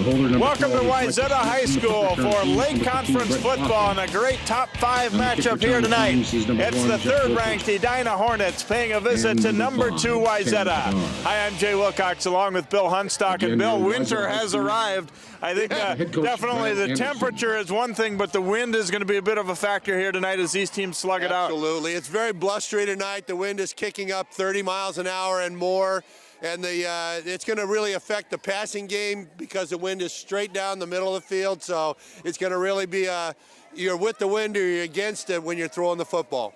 Welcome to Wayzata High School for Lake Conference football and a great top 5 matchup here tonight. It's the third-ranked Edina Hornets paying a visit to number 2 Wayzata. Hi, I'm Jay Wilcox along with Bill Hunstock, and Bill, winter has arrived. I think definitely the temperature is one thing, but the wind is going to be a bit of a factor here tonight as these teams slug it out. Absolutely. It's very blustery tonight. The wind is kicking up 30 miles an hour and more. And it's going to really affect the passing game because the wind is straight down the middle of the field. So it's going to really be you're with the wind or you're against it when you're throwing the football.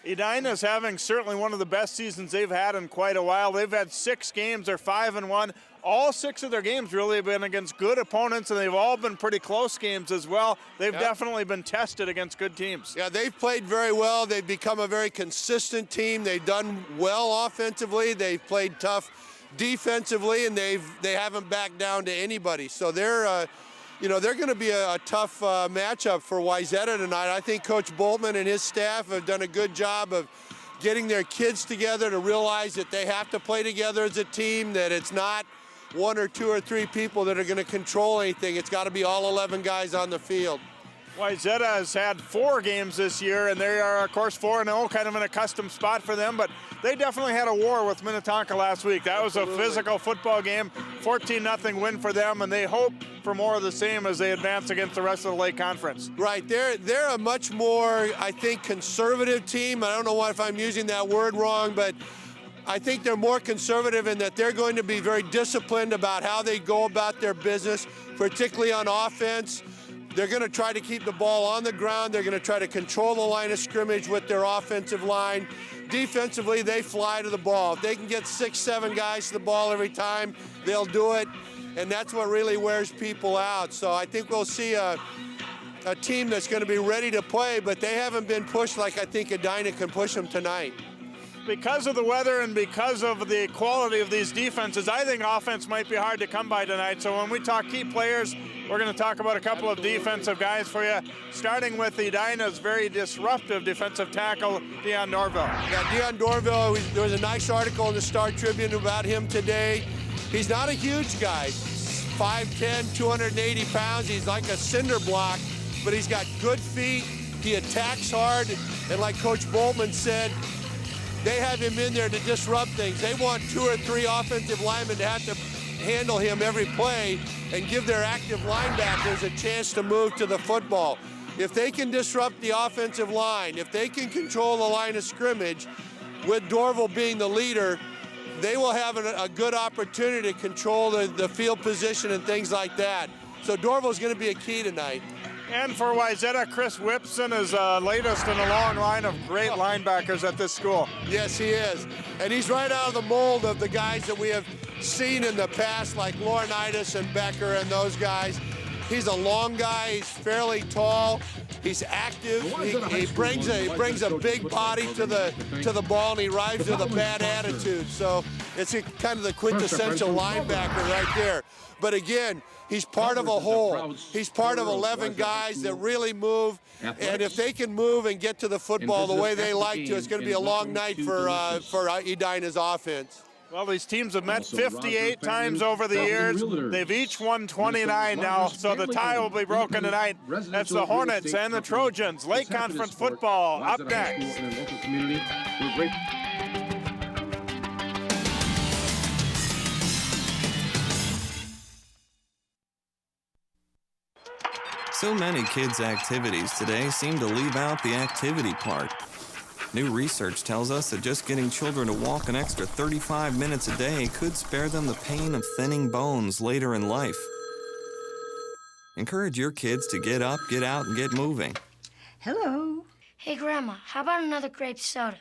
Edina is having certainly one of the best seasons they've had in quite a while. They've had 6 games. They're 5-1. All 6 of their games really have been against good opponents, and they've all been pretty close games as well. They've definitely been tested against good teams. Yeah, they've played very well. They've become a very consistent team. They've done well offensively. They've played tough defensively, and they haven't backed down to anybody. So they're going to be a tough matchup for Wayzata tonight. I think Coach Boltman and his staff have done a good job of getting their kids together to realize that they have to play together as a team, that it's not 1 or 2 or 3 people that are going to control anything. It's got to be all 11 guys on the field. Wayzata has had 4 games this year, and they are, of course, 4-0, kind of in a custom spot for them, but they definitely had a war with Minnetonka last week. That was a physical football game, 14-0 win for them, and they hope for more of the same as they advance against the rest of the Lake Conference. Right, they're a much more, I think, conservative team. I don't know if I'm using that word wrong, but I think they're more conservative in that they're going to be very disciplined about how they go about their business, particularly on offense. They're going to try to keep the ball on the ground. They're going to try to control the line of scrimmage with their offensive line. Defensively, they fly to the ball. If they can get 6-7 guys to the ball every time, they'll do it, and that's what really wears people out. So I think we'll see a team that's going to be ready to play, but they haven't been pushed like I think Edina can push them tonight. Because of the weather and because of the quality of these defenses, I think offense might be hard to come by tonight. So when we talk key players, we're going to talk about a couple of defensive guys for you, starting with Edina's very disruptive defensive tackle, Deion Norville. Yeah, Deion Norville, there was a nice article in the Star Tribune about him today. He's not a huge guy, 5'10", 280 pounds. He's like a cinder block, but he's got good feet. He attacks hard, and like Coach Boltman said, they have him in there to disrupt things. They want 2 or 3 offensive linemen to have to handle him every play and give their active linebackers a chance to move to the football. If they can disrupt the offensive line, if they can control the line of scrimmage, with Dorval being the leader, they will have a good opportunity to control the field position and things like that. So Dorval's going to be a key tonight. And for Wayzata, Chris Whipson is latest in a long line of great linebackers at this school. Yes, he is. And he's right out of the mold of the guys that we have seen in the past, like Laurinaitis and Becker and those guys. He's a long guy. He's fairly tall. He's active. He brings a big body to the ball, and he arrives with a bad attitude. So it's kind of the quintessential linebacker right there. But again, he's part of a whole. He's part of 11 guys that really move, and if they can move and get to the football the way they like to, it's going to be a long night for Edina's offense. Well, these teams have met 58 times over the years. They've each won 29 now, so the tie will be broken tonight. That's the Hornets and the Trojans. Lake Conference football up next. So many kids' activities today seem to leave out the activity part. New research tells us that just getting children to walk an extra 35 minutes a day could spare them the pain of thinning bones later in life. Encourage your kids to get up, get out, and get moving. Hello. Hey, Grandma, how about another grape soda?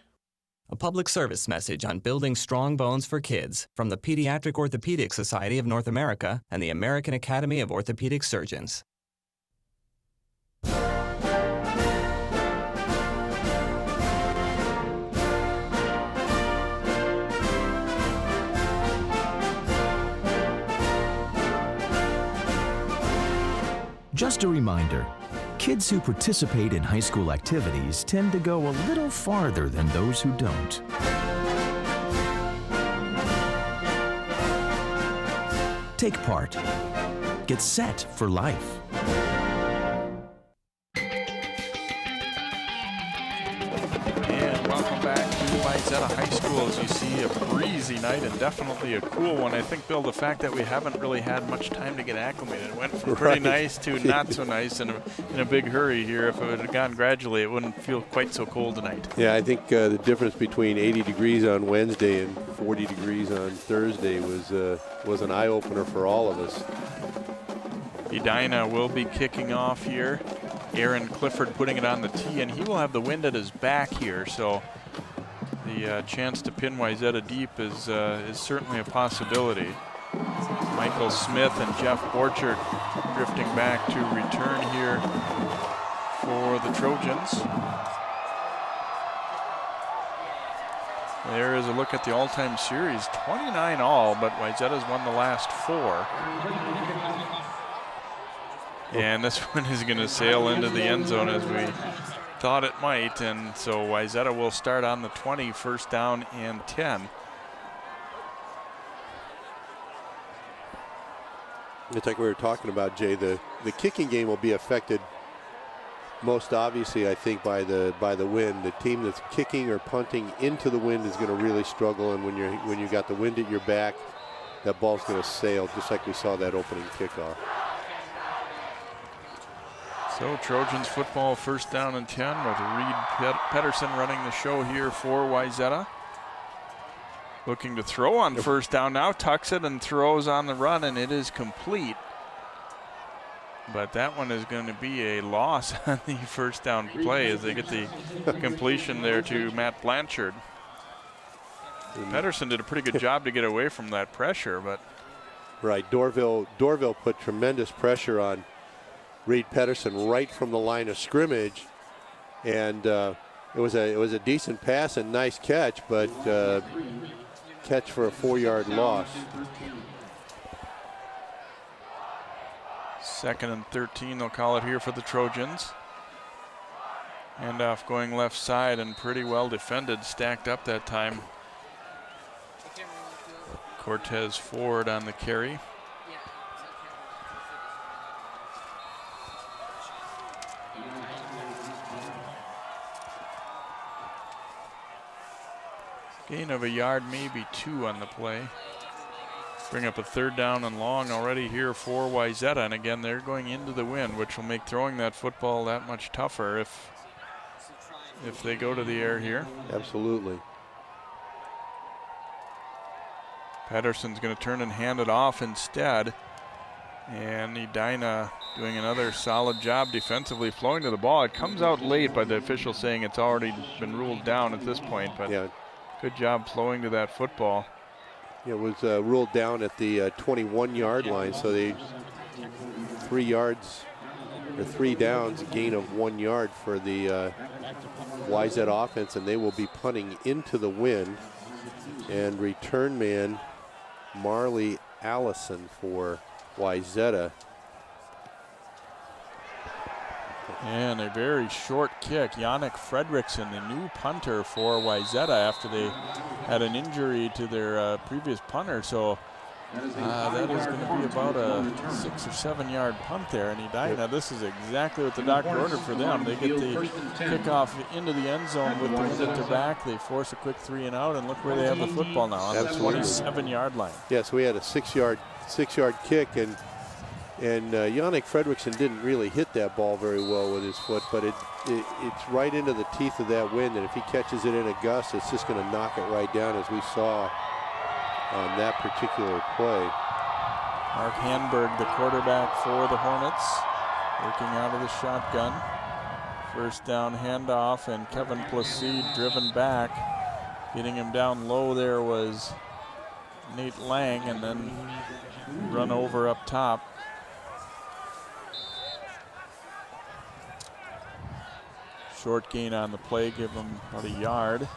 A public service message on building strong bones for kids from the Pediatric Orthopedic Society of North America and the American Academy of Orthopedic Surgeons. Just a reminder, kids who participate in high school activities tend to go a little farther than those who don't. Take part. get set for life. And welcome back to Wayzata High School. As you see, a breezy night and definitely a cool one. I think, Bill, the fact that we haven't really had much time to get acclimated. It went from pretty nice to not so nice in a big hurry here. If it had gone gradually, it wouldn't feel quite so cold tonight. Yeah, I think the difference between 80 degrees on Wednesday and 40 degrees on Thursday was an eye-opener for all of us. Edina will be kicking off here. Aaron Clifford putting it on the tee, and he will have the wind at his back here, so the chance to pin Wayzata deep is certainly a possibility. Michael Smith and Jeff Borchert drifting back to return here for the Trojans. There is a look at the all-time series, 29 all, but Wayzata's won the last 4. And this one is going to sail into the end zone as we thought it might, and so Wayzata will start on the 20, first down and 10. It's like we were talking about, Jay. The kicking game will be affected most obviously, I think, by the wind. The team that's kicking or punting into the wind is going to really struggle, and when you got the wind at your back, that ball's going to sail, just like we saw that opening kickoff. So Trojans football, first down and 10 with Reed Pedersen running the show here for Wayzata. Looking to throw on first down now, tucks it and throws on the run, and it is complete. But that one is going to be a loss on the first down play as they get the completion there to Matt Blanchard. Pedersen did a pretty good job to get away from that pressure, but. Right, Dorville put tremendous pressure on Reed Pedersen right from the line of scrimmage, and it was a decent pass and nice catch, but catch for a 4-yard loss. Second and 13, they'll call it here for the Trojans. Handoff going left side and pretty well defended, stacked up that time. Cortez Ford on the carry. Gain of a yard, maybe 2 on the play. Bring up a third down and long already here for Wayzata, and again they're going into the wind, which will make throwing that football that much tougher if they go to the air here. Absolutely. Pedersen's going to turn and hand it off instead, and Edina doing another solid job defensively, flowing to the ball. It comes out late by the official saying it's already been ruled down at this point, but yeah. Good job flowing to that football. It was ruled down at the 21-yard line, so they 3 yards or 3 downs, a gain of 1 yard for the Wayzata offense, and they will be punting into the wind. And return man Marley Allison for Wayzata. And a very short kick. Yannick Fredrickson, the new punter for Wayzata after they had an injury to their previous punter. So that is going to be about a 6 or 7 yard punt there. And Edina, this is exactly what the doctor ordered for them. They get the kickoff into the end zone with the wind at their back. They force a quick 3 and out, and look where they have the football now on the 27-yard line. Yes, we had a 6 yard kick, and Yannick Fredrickson didn't really hit that ball very well with his foot, but it's right into the teeth of that wind, and if he catches it in a gust, it's just going to knock it right down, as we saw on that particular play. Mark Hanberg, the quarterback for the Hornets, working out of the shotgun. First down handoff, and Kevin Placide driven back. Getting him down low there was Nate Lang, and then run over up top. Short gain on the play, give him about a yard.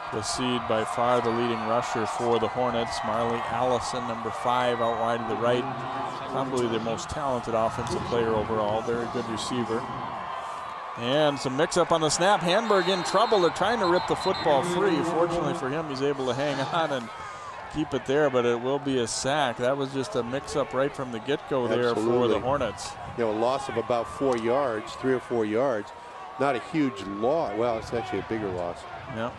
Placide by far the leading rusher for the Hornets. Marley Allison, number 5, out wide to the right. Probably the most talented offensive player overall. Very good receiver. And some mix-up on the snap. Hanberg in trouble. They're trying to rip the football free. Fortunately for him, he's able to hang on and keep it there, but it will be a sack. That was just a mix-up right from the get-go there for the Hornets. You know, a loss of about 4 yards, 3 or 4 yards. Not a huge loss. Well, it's actually a bigger loss. Yeah,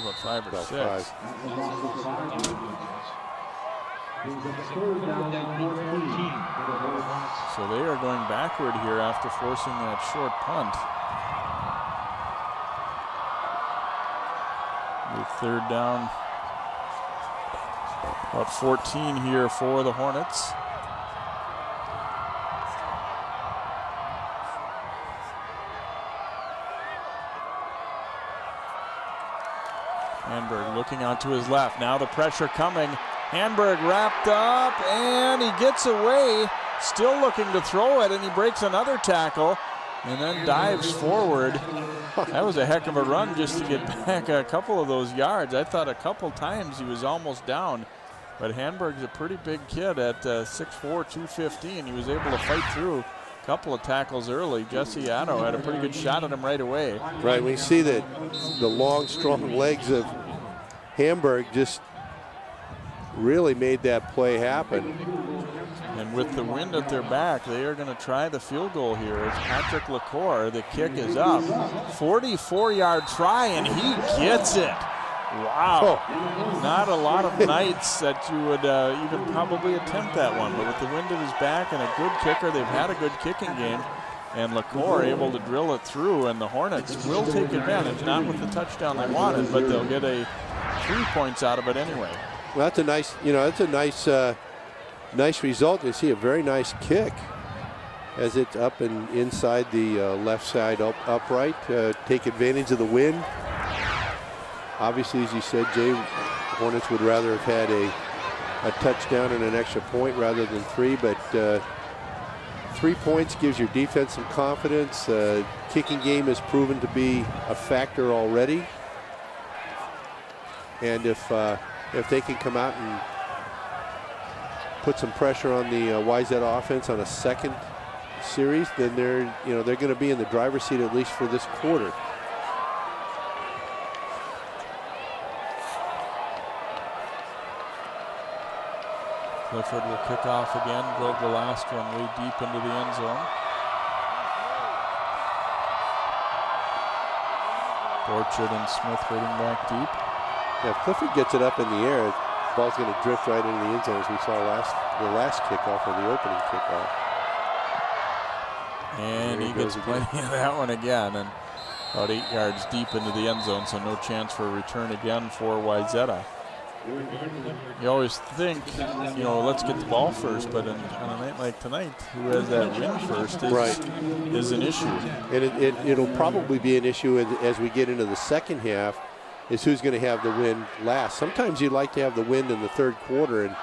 about 5 or 6. 5. So they are going backward here after forcing that short punt. With 3rd down, about 14 here for the Hornets. Handberg looking out to his left. Now the pressure coming. Handberg wrapped up, and he gets away. Still looking to throw it, and he breaks another tackle and then dives forward. That was a heck of a run just to get back a couple of those yards. I thought a couple times he was almost down, but Handberg's a pretty big kid at 6'4", 215. He was able to fight through a couple of tackles early. Jesse Addo had a pretty good shot at him right away. Right, we see that the long, strong legs of Handberg just really made that play happen. And with the wind at their back, they are going to try the field goal here. It's Patrick LaCour. The kick is up. 44-yard try, and he gets it. Wow. Not a lot of nights that you would even probably attempt that one. But with the wind at his back and a good kicker, they've had a good kicking game. And LaCour able to drill it through, and the Hornets will take advantage, not with the touchdown they wanted, but they'll get 3 points out of it anyway. Well, that's a nice, that's a nice result. You see a very nice kick as it's up and inside the left side upright. Take advantage of the wind. Obviously, as you said, Jay, Hornets would rather have had a touchdown and an extra point rather than 3, but 3 points gives your defense some confidence. Kicking game has proven to be a factor already. And if they can come out and put some pressure on the Wayzata offense on a second series, then they're going to be in the driver's seat at least for this quarter. Clifford will kick off again, drove the last one way deep into the end zone. Orchard and Smith waiting back deep. Yeah, if Clifford gets it up in the air, the ball's going to drift right into the end zone, as we saw the last kickoff or the opening kickoff. And he gets plenty of that one again, and about 8 yards deep into the end zone, so no chance for a return again for Wayzata. You always think, let's get the ball first, but on a night like tonight, who has that win first is an issue. And it'll probably be an issue as we get into the second half, is who's going to have the win last. Sometimes you like to have the win in the third quarter and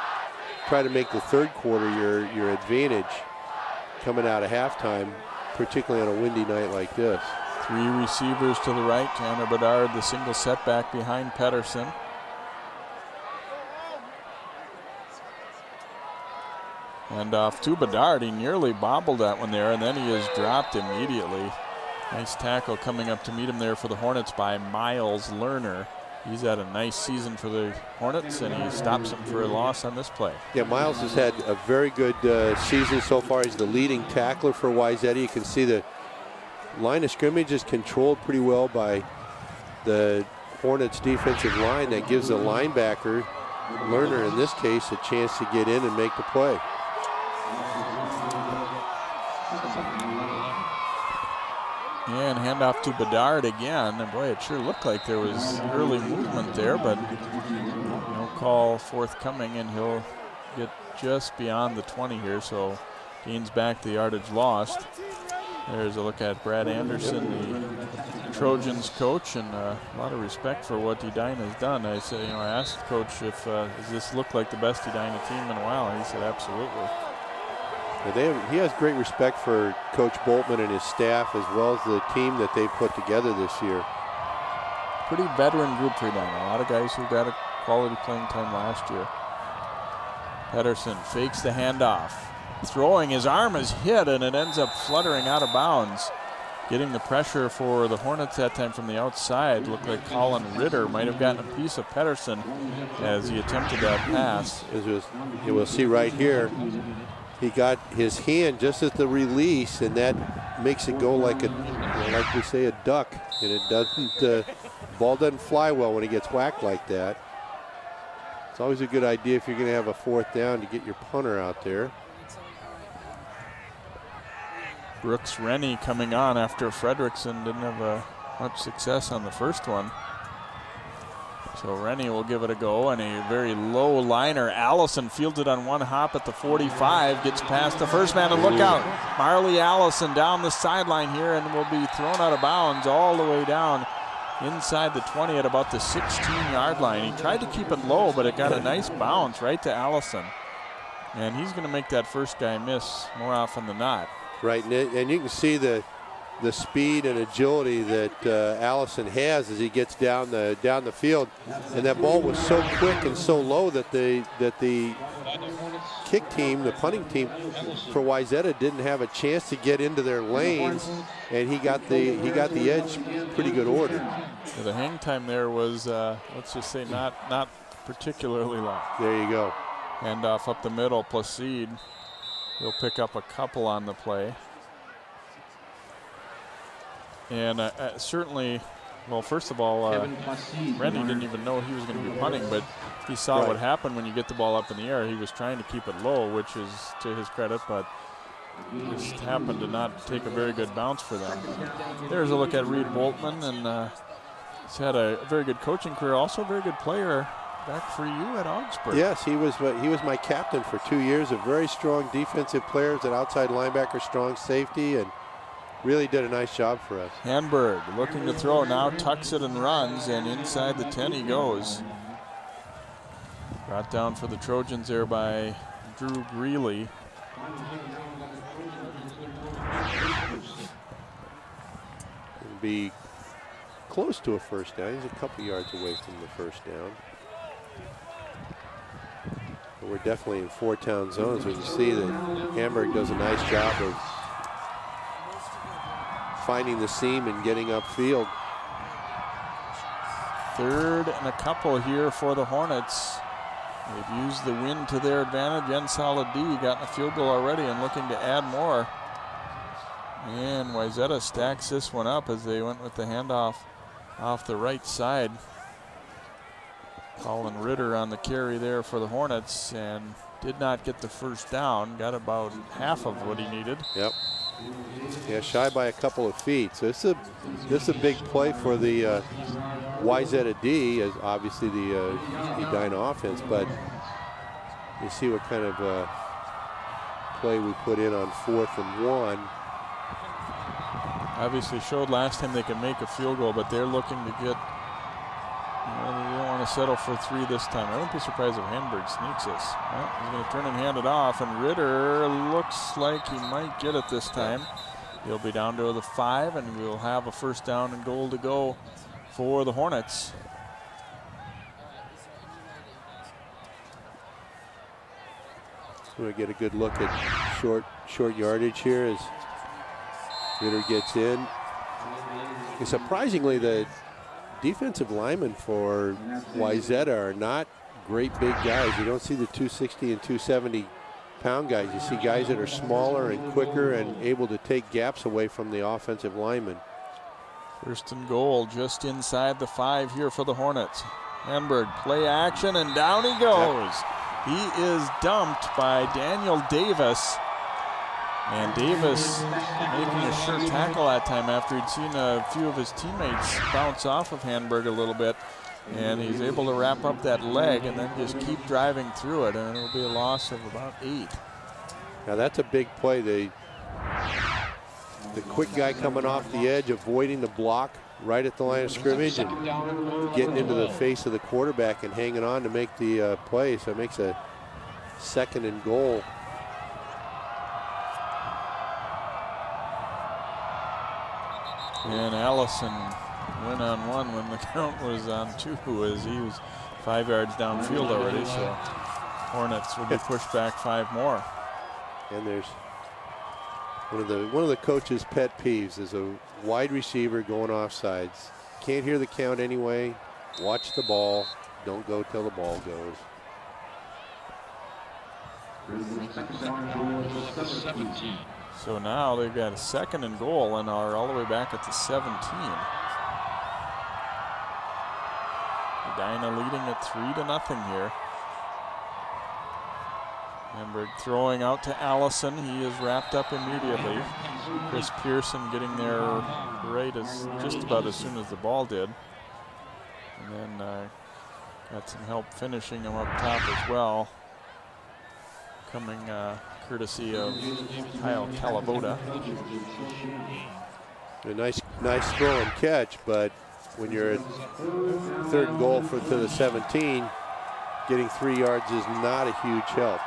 try to make the third quarter your advantage coming out of halftime, particularly on a windy night like this. 3 receivers to the right. Tanner Bedard, the single setback behind Pedersen. And off to Bedard, he nearly bobbled that one there, and then he is dropped immediately. Nice tackle coming up to meet him there for the Hornets by Miles Lerner. He's had a nice season for the Hornets, and he stops him for a loss on this play. Yeah, Miles has had a very good season so far. He's the leading tackler for Wayzata. You can see the line of scrimmage is controlled pretty well by the Hornets defensive line. That gives the linebacker, Lerner in this case, a chance to get in and make the play. And handoff to Bedard again. And boy, it sure looked like there was early movement there, but no call forthcoming, and he'll get just beyond the 20 here, so gains back the yardage lost. There's a look at Brad Anderson, the Trojans coach, and a lot of respect for what Edina has done. I said, I asked the coach if does this look like the best Edina team in a while, and he said absolutely. He has great respect for Coach Boltman and his staff, as well as the team that they put together this year. Pretty veteran group for Edina. A lot of guys who got a quality playing time last year. Pedersen fakes the handoff. Throwing, his arm is hit, and it ends up fluttering out of bounds. getting the pressure for the Hornets that time from the outside. Looked like Colin Ritter might have gotten a piece of Pedersen as he attempted that pass. You will see right here, he got his hand just at the release, and that makes it go like like we say, a duck, and it doesn't. Ball doesn't fly well when he gets whacked like that. It's always a good idea if you're going to have a 4th down to get your punter out there. Brooks Rennie coming on after Fredrickson didn't have much success on the first one. So Rennie will give it a go, and a very low liner. Allison fielded on one hop at the 45, gets past the first man, and look out. Marley Allison down the sideline here and will be thrown out of bounds all the way down inside the 20 at about the 16-yard line. He tried to keep it low, but it got a nice bounce right to Allison. And he's going to make that first guy miss more often than not. Right, and you can see the speed and agility that Allison has as he gets down the field, and that ball was so quick and so low that the kick team, the punting team for Wayzata, didn't have a chance to get into their lanes, and he got the edge pretty good order. Yeah, the hang time there was let's just say not particularly long. There you go. Handoff up the middle. Placide will pick up a couple on the play. And certainly, well, first of all, Rennie didn't even know he was going to be punting, but he saw what happened when you get the ball up in the air. He was trying to keep it low, which is to his credit, but just happened to not take a very good bounce for them. There's a look at Reed Boltman, and he's had a very good coaching career, also a very good player back for you at Augsburg. Yes, he was my captain for 2 years. A very strong defensive player, at outside linebacker, strong safety, and really did a nice job for us. Hanberg looking to throw now, tucks it and runs, and inside the 10 he goes. Brought down for the Trojans there by Drew Greeley. It'll be close to a first down. He's a couple yards away from the first down. But we're definitely in 4-town zones. We can see that Hamburg does a nice job of finding the seam and getting upfield. 3rd and a couple here for the Hornets. They've used the wind to their advantage. Ensaladi gotten a field goal already and looking to add more. And Wayzata stacks this one up as they went with the handoff off the right side. Colin Ritter on the carry there for the Hornets and did not get the first down. Got about half of what he needed. Yep. Yeah, shy by a couple of feet. So this is a big play for the Wayzata D, as obviously the Edina offense. But you see what kind of play we put in on 4th and 1. Obviously showed last time they can make a field goal, but they're looking to get. They don't want to settle for 3 this time. I wouldn't be surprised if Hamburg sneaks this. Well, he's going to turn and hand it off, and Ritter looks like he might get it this time. He'll be down to the 5, and we'll have a first down and goal to go for the Hornets. We'll get a good look at short yardage here as Ritter gets in. And surprisingly, the defensive linemen for Wayzata are not great big guys. You don't see the 260 and 270 pound guys. You see guys that are smaller and quicker and able to take gaps away from the offensive linemen. First and goal just inside the 5 here for the Hornets. Hamburg play action and down he goes. He is dumped by Daniel Davis. And Davis making a sure tackle that time after he'd seen a few of his teammates bounce off of Hamburg a little bit. And he's able to wrap up that leg and then just keep driving through it. And it'll be a loss of about 8. Now that's a big play. The quick guy coming off the edge, avoiding the block right at the line of scrimmage and getting into the face of the quarterback and hanging on to make the play. So it makes a 2nd and goal. And Allison went on 1 when the count was on 2, as he was 5 yards downfield already. So Hornets will be pushed back 5 more. And there's one of the coach's pet peeves is a wide receiver going offsides. Can't hear the count anyway. Watch the ball. Don't go till the ball goes. So now they've got a 2nd and goal and are all the way back at the 17. Edina leading at 3-0 here. Hamburg throwing out to Allison. He is wrapped up immediately. Chris Pearson getting there right as just about as soon as the ball did. And then got some help finishing him up top as well. Coming courtesy of Kyle Calavoda. A nice throw and catch, but when you're at 3rd and goal to the 17, getting 3 yards is not a huge help.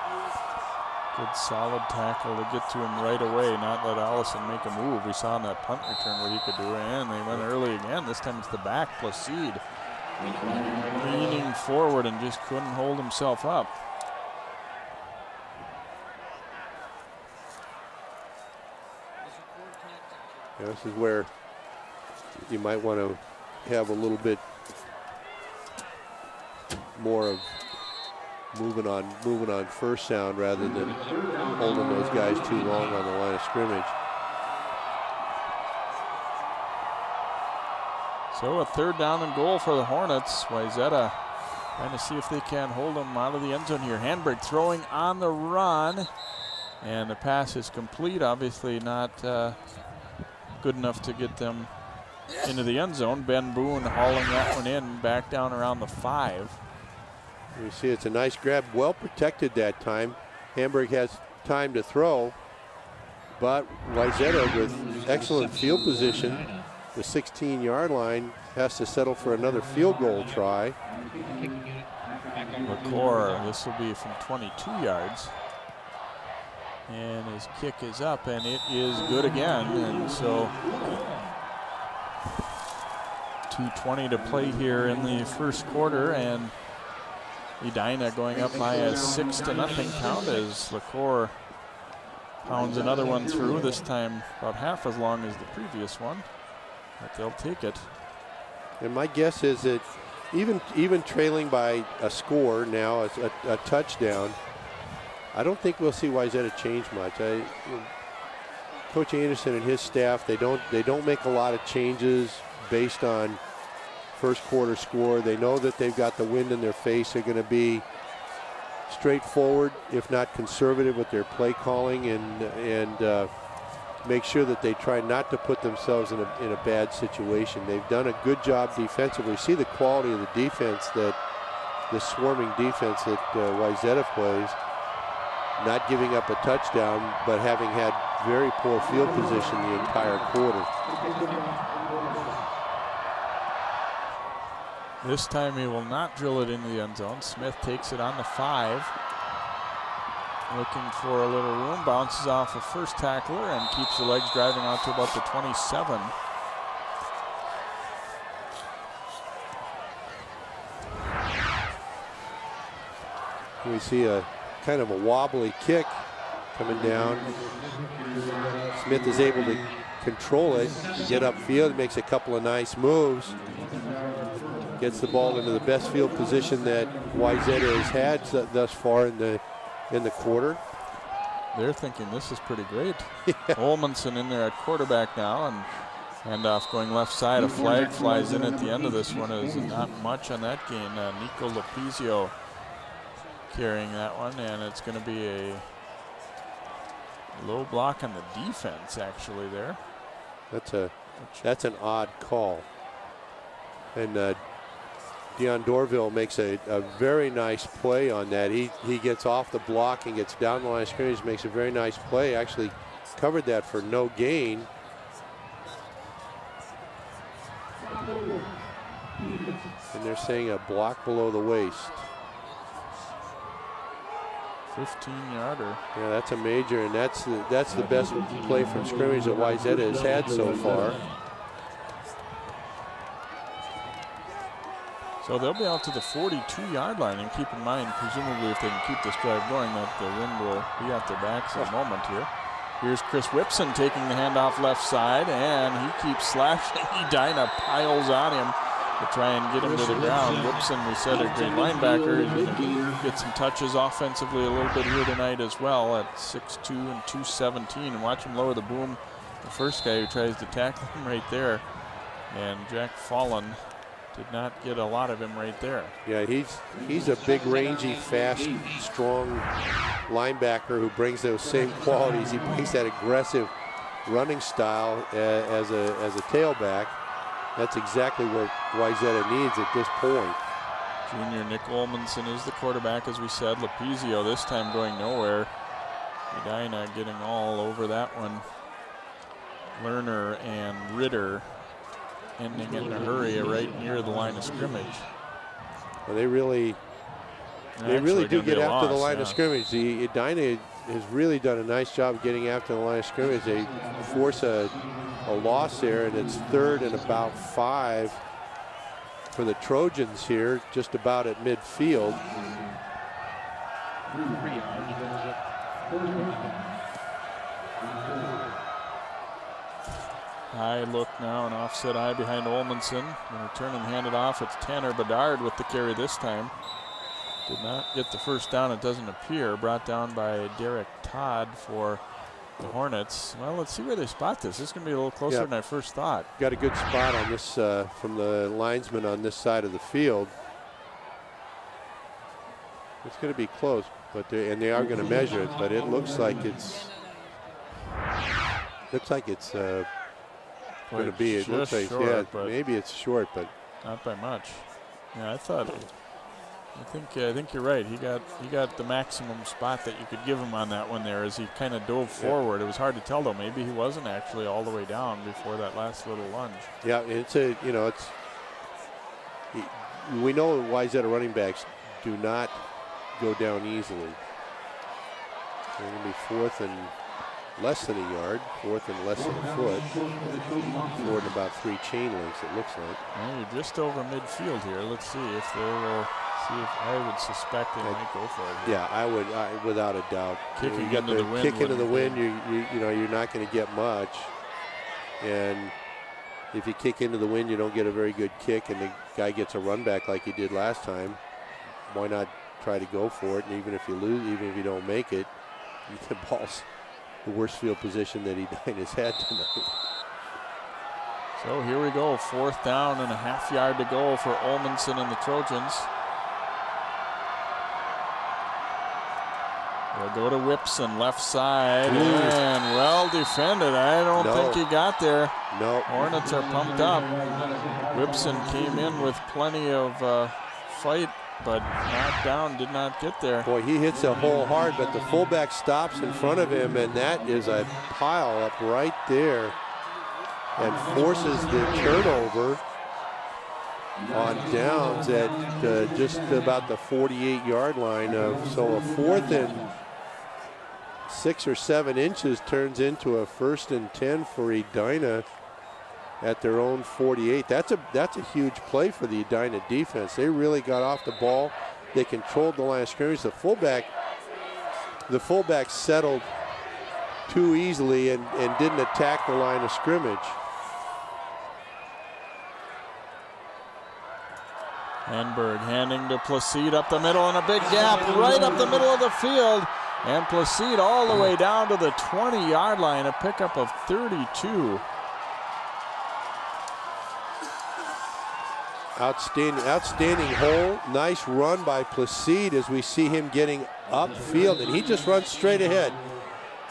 Good solid tackle to get to him right away, not let Allison make a move. We saw in that punt return what he could do, and they went early again. This time it's the back, Placide, leaning forward and just couldn't hold himself up. Yeah, this is where you might want to have a little bit more of moving on first sound rather than holding those guys too long on the line of scrimmage. So a 3rd down and goal for the Hornets. Wayzata trying to see if they can hold them out of the end zone here. Hamburg throwing on the run, and the pass is complete. Obviously not good enough to get them into the end zone. Ben Boone hauling that one in back down around the 5. You see it's a nice grab, well protected that time. Hamburg has time to throw, but Wayzata with excellent field position, the 16-yard line, has to settle for another field goal try. McClure, this will be from 22 yards. And his kick is up, and it is good again. And so 2:20 to play here in the first quarter, and Edina going up by a 6-0 count as LaCour pounds another one through, this time about half as long as the previous one, but they'll take it. And my guess is that even trailing by a score now, a touchdown, I don't think we'll see Wayzata change much. Coach Anderson and his staff, they don't make a lot of changes based on first quarter score. They know that they've got the wind in their face. They're going to be straightforward, if not conservative, with their play calling and make sure that they try not to put themselves in a bad situation. They've done a good job defensively. See the quality of the defense, that the swarming defense that Wayzata plays. Not giving up a touchdown, but having had very poor field position the entire quarter. This time he will not drill it into the end zone. Smith takes it on the 5. Looking for a little room, bounces off a first tackler and keeps the legs driving out to about the 27. We see a kind of a wobbly kick coming down. Smith is able to control it, get upfield, makes a couple of nice moves. Gets the ball into the best field position that Wayzata has had thus far in the quarter. They're thinking this is pretty great. Yeah. Olmanson in there at quarterback now, and handoff going left side. A flag flies in at the end of this one. Is not much on that gain. Nico Lapizio carrying that one, and it's going to be a low block on the defense actually there. That's an odd call. And Dion Dorville makes a very nice play on that. He gets off the block and gets down the line of scrimmage, makes a very nice play. Actually covered that for no gain. And they're saying a block below the waist. 15-yarder. Yeah, that's a major, and that's the best play from scrimmage that Wayzata has had so far. So they'll be out to the 42-yard line, and keep in mind, presumably if they can keep this drive going, that the wind will be at their backs in a moment here. Here's Chris Whipson taking the handoff left side, and he keeps slashing. Edina piles on him to try and get him to the ground. Whipson, we said, a great linebacker. He's going to get some touches offensively a little bit here tonight as well at 6'2" and 217. And watch him lower the boom. The first guy who tries to tackle him right there. And Jack Fallon did not get a lot of him right there. Yeah, he's a big, rangy, fast, strong linebacker who brings those same qualities. He brings that aggressive running style as a tailback. That's exactly what Wayzata needs at this point. Junior Nick Olmanson is the quarterback, as we said. Lapizio this time going nowhere. Edina getting all over that one. Lerner and Ritter ending in a hurry right near the line of scrimmage. Well, they really do get after the line of scrimmage. The Edina has really done a nice job of getting after the line of scrimmage. They force a loss there, and it's 3rd and about 5 for the Trojans here, just about at midfield. High look now, an offset eye behind Olmanson. Going to turn and hand it off. It's Tanner Bedard with the carry this time. Did not get the first down, it doesn't appear. Brought down by Derek Todd for the Hornets. Well, let's see where they spot this. This is going to be a little closer than I first thought. Got a good spot on this from the linesman on this side of the field. It's going to be close, but they are going to measure it. But it looks like it's going to be. It looks like short, maybe it's short, but not by much. Yeah, I think you're right. He got the maximum spot that you could give him on that one there as he kind of dove forward. It was hard to tell though. Maybe he wasn't actually all the way down before that last little lunge. Yeah, we know Wayzata running backs do not go down easily. They're going to be 4th and less than a yard, 4th and less than a foot, 4th and about 3 chain links, it looks like. Well, you're just over midfield here. Let's see if they will. I would suspect they might go for it here. Yeah, I would, without a doubt. Kicking into the wind. Kick into the wind, you're not going to get much. And if you kick into the wind, you don't get a very good kick, and the guy gets a run back like he did last time. Why not try to go for it? And even if you lose, even if you don't make it, the ball's the worst field position that Edina's had tonight. So here we go, 4th down and a half yard to go for Olmanson and the Trojans. They'll go to Whipson, left side, and well defended. I don't think he got there. No. Hornets are pumped up. Whipson came in with plenty of fight, but knocked down, did not get there. Boy, he hits the hole hard, but the fullback stops in front of him, and that is a pile up right there and forces the turnover on downs at just about the 48-yard line. So a 4th and 6 or 7 inches turns into a 1st and 10 for Edina at their own 48. That's a huge play for the Edina defense. They really got off the ball. They controlled the line of scrimmage. The fullback settled too easily and didn't attack the line of scrimmage. Hanberg handing to Placide up the middle, and a big gap right up the middle of the field. And Placide all the way down to the 20-yard line, a pickup of 32. Outstanding hole. Nice run by Placide as we see him getting upfield, and he just runs straight ahead.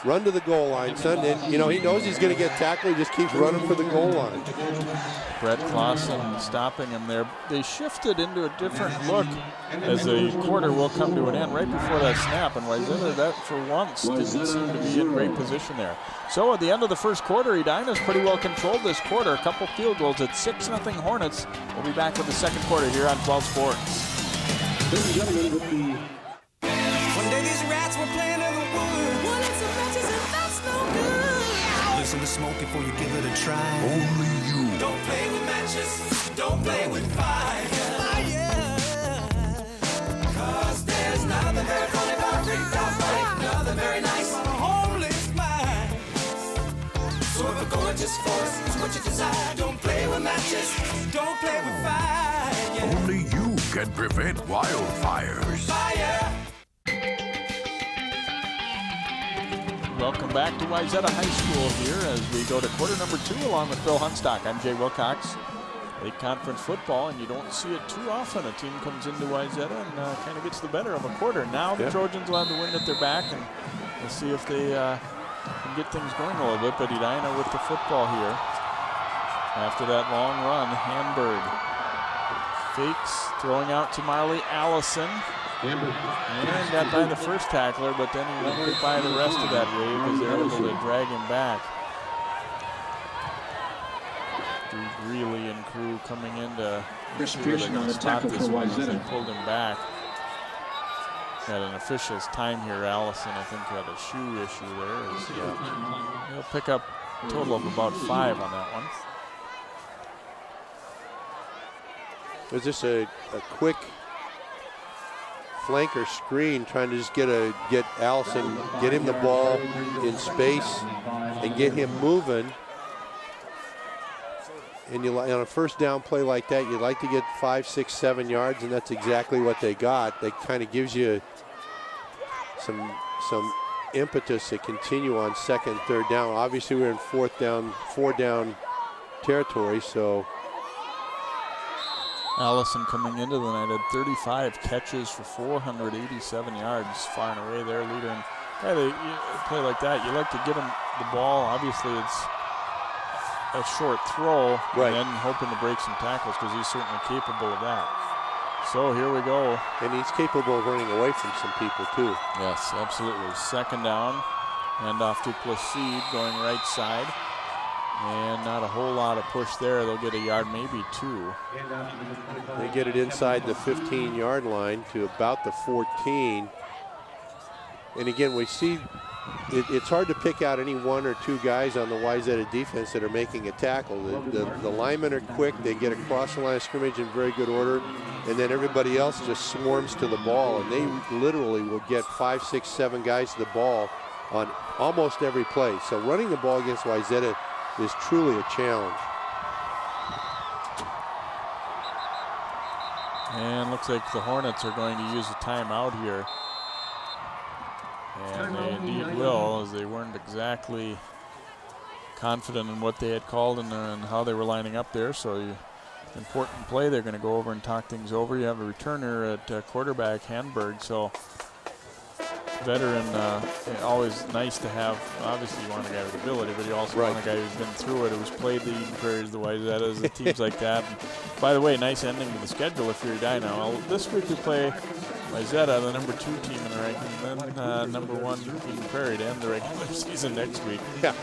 Run to the goal line, son. And, he knows he's going to get tackled. He just keeps running for the goal line. Brett Clausen stopping him there. They shifted into a different look as the quarter will come to an end right before that snap. And Wayzata, that for once, didn't seem to be in great position there. So at the end of the first quarter, Edina's pretty well controlled this quarter. A couple field goals at 6-0 Hornets. We'll be back with the second quarter here on 12 Sports. One day these rats were playing in the woods. Well, it's some matches and that's no good. Listen to smoke before you give it a try. Only you. Don't play with matches. Don't play with fire. Cause there's nothing very funny about ripped off life. Nothing very nice. Holy smile. what you desire. Don't play with matches. Don't play with fire. Yeah. Only you can prevent wildfires. Fire. Welcome back to Wayzata High School here as we go to quarter number 2 along with Bill Hunstock. I'm Jay Wilcox. Lake Conference football, and you don't see it too often. A team comes into Wayzata and kind of gets the better of a quarter. Now the Trojans will have the wind at their back, and we'll see if they can get things going a little bit. But Edina with the football here. After that long run, Hamburg fakes, throwing out to Marley Allison. And got by the first tackler, but then he won't get by the rest of that wave because they're able to drag him back. Drew Greeley and crew coming in to see where they're going to spot this one as they pulled him back. Got an official's time here. Allison, I think, had a shoe issue there. He'll pick up a total of about 5 on that one. Was this a quick flanker screen trying to just get Allison, get him the ball in space and get him moving? And on a first down play like that, you'd like to get 5, 6, 7 yards, and that's exactly what they got. That kind of gives you some impetus to continue on second, third down. Obviously, we're in 4 down territory, so. Allison coming into the night had 35 catches for 487 yards, far and away their leader. And you play like that, you like to get him the ball. Obviously, it's a short throw, and then hoping to break some tackles because he's certainly capable of that. So here we go. And he's capable of running away from some people too. Yes, absolutely. Second down, hand off to Placide going right side. And not a whole lot of push there. They'll get a yard, maybe 2. They get it inside the 15-yard line to about the 14. And again, we see it's hard to pick out any 1 or 2 guys on the Wayzata defense that are making a tackle. The linemen are quick. They get across the line of scrimmage in very good order. And then everybody else just swarms to the ball. And they literally will get 5, 6, 7 guys to the ball on almost every play. So running the ball against Wayzata is truly a challenge. And looks like the Hornets are going to use a timeout here. And they indeed will, as they weren't exactly confident in what they had called and how they were lining up there. So important play. They're going to go over and talk things over. You have a returner at quarterback, Hamburg. So veteran, always nice to have. Obviously, you want a guy with ability, but you also want a guy who's been through it, who's played the Eden Prairies, the Wayzata, the teams like that. And by the way, nice ending to the schedule if you're Edina. Well, this week we play Wayzata, the number 2 team in the ranking, and then number 1 Eden Prairie to end the regular season next week. Yeah.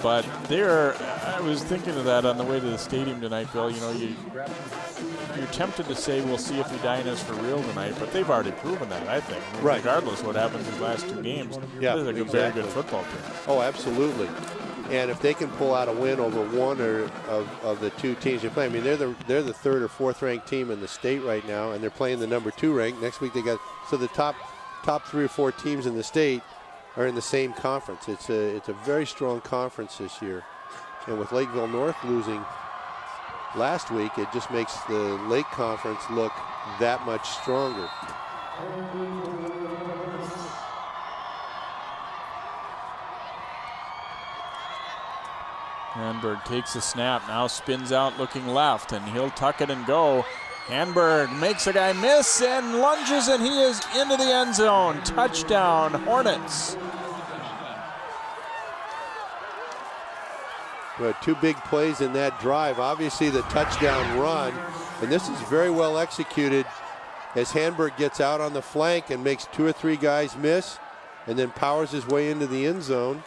But I was thinking of that on the way to the stadium tonight, Bill. You know, you're tempted to say we'll see if Edina's for real tonight, but they've already proven that, I think. Regardless of what happens in the last 2 games, they're a very good football team. Oh, absolutely. And if they can pull out a win over 1 of the 2 teams they play, I mean, they're the 3rd or 4th ranked team in the state right now, and they're playing the number 2 ranked. Next week they got, so the top 3 or 4 teams in the state are in the same conference. It's a very strong conference this year. And with Lakeville North losing last week, it just makes the Lake Conference look that much stronger. Hamburg takes the snap, now spins out looking left, and he'll tuck it and go. Hamburg makes a guy miss and lunges, and he is into the end zone. Touchdown, Hornets. But 2 big plays in that drive. Obviously the touchdown run, and this is very well executed as Hamburg gets out on the flank and makes 2 or 3 guys miss and then powers his way into the end zone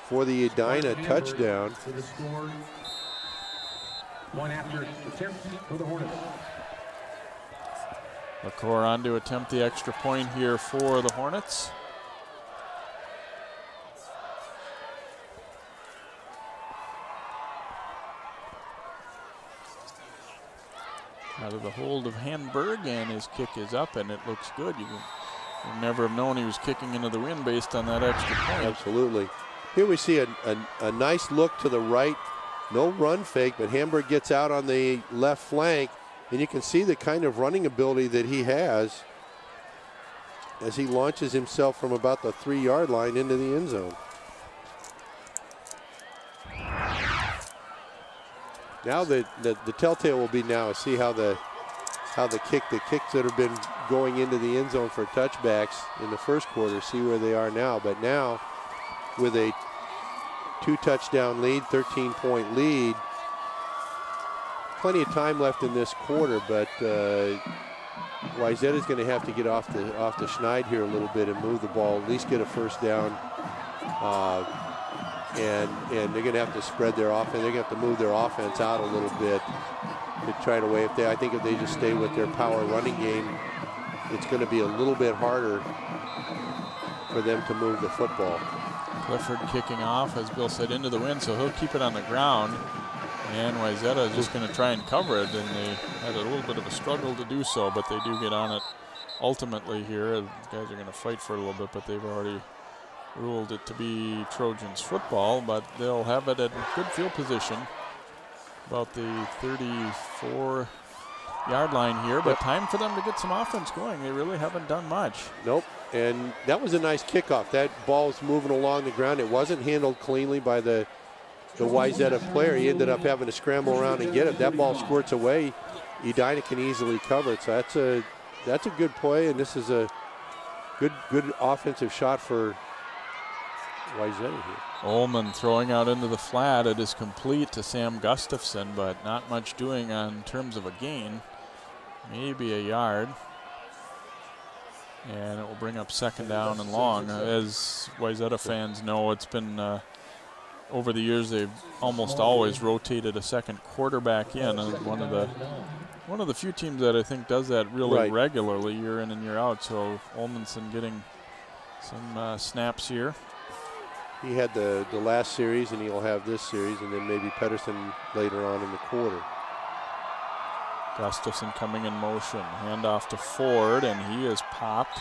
for the Edina touchdown. One after attempt for the Hornets. LaCour on to attempt the extra point here for the Hornets. Out of the hold of Hamburg, and his kick is up, and it looks good. You would never have known he was kicking into the wind based on that extra point. Absolutely. Here we see a nice look to the right. No run fake, but Hamburg gets out on the left flank, and you can see the kind of running ability that he has as he launches himself from about the 3-yard line into the end zone. Now the telltale will be now see how the kicks that have been going into the end zone for touchbacks in the first quarter, see where they are now. But now with a 2-touchdown lead, 13-point lead, plenty of time left in this quarter, but Wayzata is going to have to get off the schneid here a little bit and move the ball, at least get a first down. And they're going to have to spread their offense. They're going to have to move their offense out a little bit to try to wait. I think if they just stay with their power running game, it's going to be a little bit harder for them to move the football. Clifford kicking off, as Bill said, into the wind, so he'll keep it on the ground. And Wayzata is just going to try and cover it, and they had a little bit of a struggle to do so, but they do get on it ultimately here. The guys are going to fight for it a little bit, but they've already ruled it to be Trojans football, but they'll have it at good field position, about the 34-yard line here, but time for them to get some offense going. They really haven't done much. Nope, and that was a nice kickoff. That ball's moving along the ground. It wasn't handled cleanly by the Wayzata player. He ended up having to scramble around and get it. That ball squirts away. Edina can easily cover it, so that's a good play, and this is a good offensive shot for Wayzata here. Ullman throwing out into the flat. It is complete to Sam Gustafson, but not much doing in terms of a gain. Maybe a yard. And it will bring up second down and long. As Wayzata fans know, it's been over the years they've almost always rotated a second quarterback in. And one of the few teams that I think does that really regularly, year in and year out. So Ullmanson getting some snaps here. He had the last series, and he'll have this series, and then maybe Pedersen later on in the quarter. Gustafson coming in motion. Handoff to Ford, and he is popped.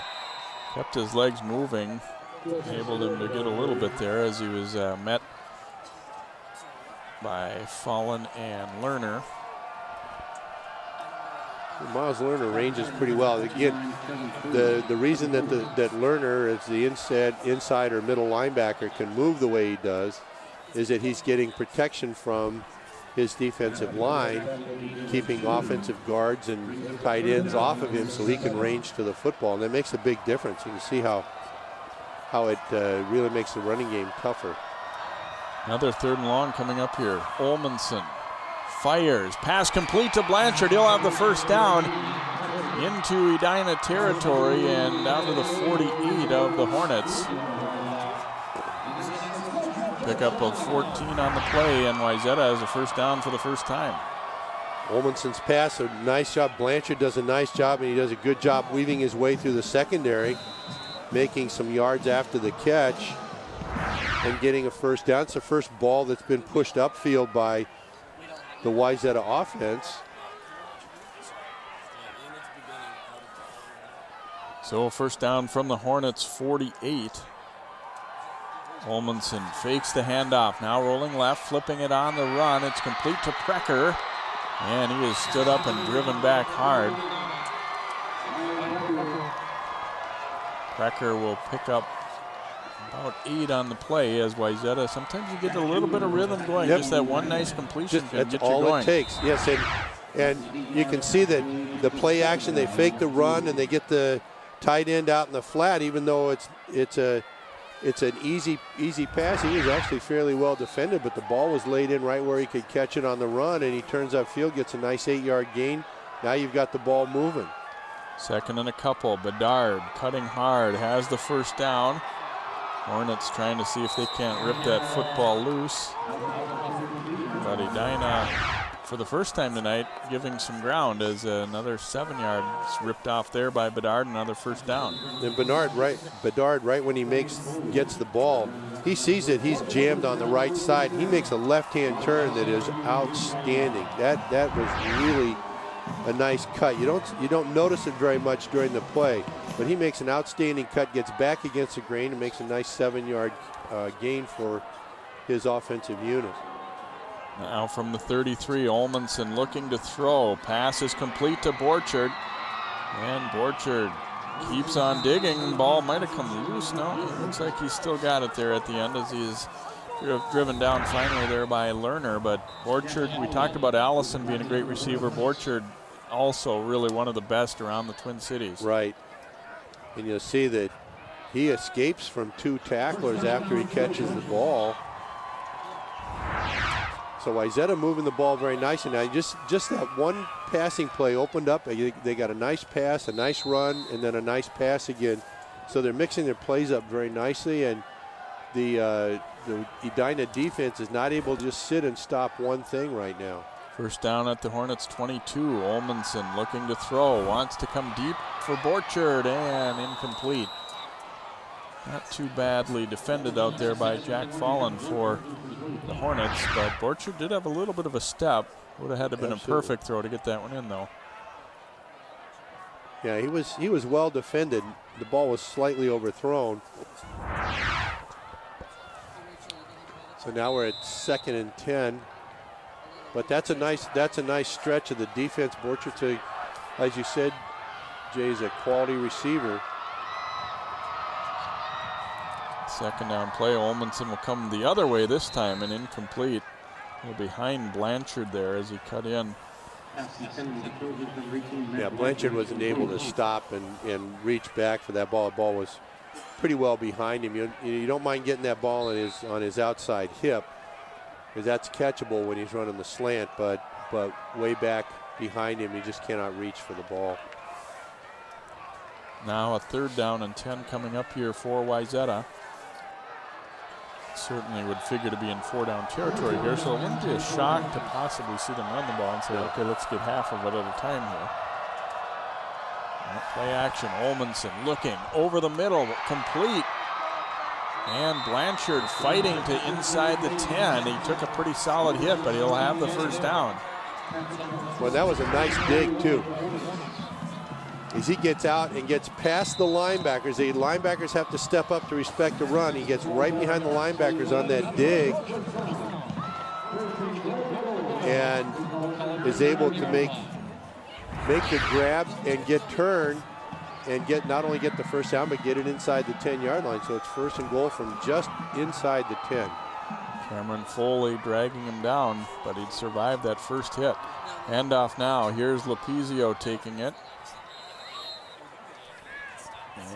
Kept his legs moving. Enabled him to get a little bit there as he was met by Fallon and Lerner. Miles Lerner ranges pretty well. Again, the reason that that Lerner, as the inside or middle linebacker, can move the way he does is that he's getting protection from his defensive line, keeping offensive guards and tight ends off of him so he can range to the football. And that makes a big difference. You can see how it really makes the running game tougher. Another third and long coming up here. Ullmanson fires, pass complete to Blanchard. He'll have the first down into Edina territory and down to the 48 of the Hornets. Pickup of 14 on the play, and Wayzata has a first down for the first time. Ullmanson's pass, a nice job. Blanchard does a nice job, and he does a good job weaving his way through the secondary, making some yards after the catch and getting a first down. It's the first ball that's been pushed upfield by the Wayzata offense. So first down from the Hornets, 48. Ullmanson fakes the handoff, now rolling left, flipping it on the run. It's complete to Precker, and he is stood up and driven back hard. Precker will pick up about 8 on the play as Wayzata. Sometimes you get a little bit of rhythm going. Just that one nice completion can get you going. That's all it takes. Yes, and you can see that the play action, they fake the run and they get the tight end out in the flat, even though it's an easy pass. He was actually fairly well defended, but the ball was laid in right where he could catch it on the run, and he turns upfield, gets a nice 8-yard gain. Now you've got the ball moving. Second and a couple. Bedard cutting hard, has the first down. Hornets trying to see if they can't rip that football loose. But Edina, for the first time tonight, giving some ground as another 7 yards ripped off there by Bedard, another first down. And Bedard, right when he gets the ball, he sees it, he's jammed on the right side. He makes a left-hand turn that is outstanding. That was really a nice cut. You don't notice it very much during the play, but he makes an outstanding cut, gets back against the grain, and makes a nice 7-yard gain for his offensive unit. Now from the 33, Olmanson looking to throw. Pass is complete to Borchard. And Borchard keeps on digging. Ball might have come loose. No, it looks like he's still got it there at the end as he's driven down finally there by Lerner. But Borchard, we talked about Allison being a great receiver. Borchard also really one of the best around the Twin Cities. Right. And you'll see that he escapes from 2 tacklers after he catches the ball. So Wayzata moving the ball very nicely. Now just that one passing play opened up. They got a nice pass, a nice run, and then a nice pass again. So they're mixing their plays up very nicely, and the Edina defense is not able to just sit and stop one thing right now. First down at the Hornets 22. Olmanson looking to throw, wants to come deep for Borchard, and incomplete. Not too badly defended out there by Jack Fallon for the Hornets, but Borchard did have a little bit of a step. Would have had to have been a perfect throw to get that one in, though. Yeah, he was well defended. The ball was slightly overthrown. So now we're at 2nd and 10. But that's a nice stretch of the defense. Borchard, as you said, Jay, is a quality receiver. Second down play, Olmanson will come the other way this time and incomplete. He'll behind Blanchard there as he cut in. Yeah, Blanchard wasn't able to stop and reach back for that ball. The ball was pretty well behind him. You don't mind getting that ball on his outside hip, because that's catchable when he's running the slant, but way back behind him, he just cannot reach for the ball. Now a 3rd down and 10 coming up here for Wayzata. Certainly would figure to be in 4-down territory here, so it wouldn't be a shock to possibly see them run the ball and say, okay, let's get half of it at a time here. Play action, Olmanson looking over the middle, complete. And Blanchard fighting to inside the 10. He took a pretty solid hit, but he'll have the first down. Well, that was a nice dig, too. As he gets out and gets past the linebackers, the linebackers have to step up to respect the run. He gets right behind the linebackers on that dig and is able to make the grab and get turned and not only get the first down, but get it inside the 10-yard line. So it's 1st and goal from just inside the 10. Cameron Foley dragging him down, but he'd survived that first hit. Handoff now. Here's Lopizio taking it.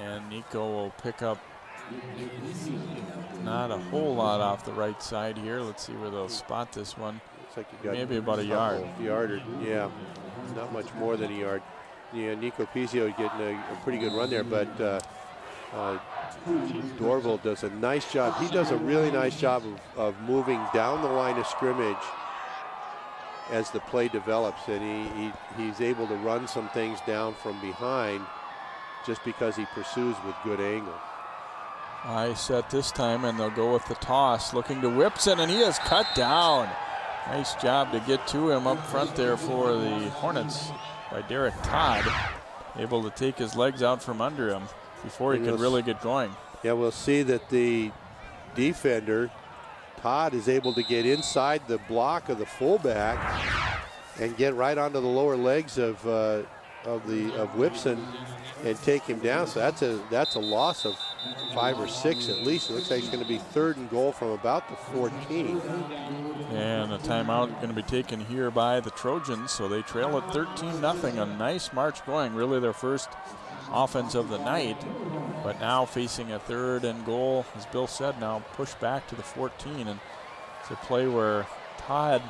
And Nico will pick up not a whole lot off the right side here. Let's see where they'll spot this one. Looks like you got maybe about a yard. Yeah, not much more than a yard. Yeah, Nico Pizio getting a pretty good run there, but Dorval does a nice job. He does a really nice job of moving down the line of scrimmage as the play develops, and he's able to run some things down from behind just because he pursues with good angle. High set this time, and they'll go with the toss, looking to Whipson, and he is cut down. Nice job to get to him up front there for the Hornets by Derek Todd. Able to take his legs out from under him before he could really get going. Yeah, we'll see that the defender, Todd, is able to get inside the block of the fullback and get right onto the lower legs of Whipson and take him down. So that's a loss of 5 or 6 at least. It looks like it's going to be 3rd and goal from about the 14. And a timeout going to be taken here by the Trojans, so they trail at 13-0. A nice march going, really their first offense of the night, but now facing a 3rd and goal, as Bill said, now pushed back to the 14. And it's a play where Todd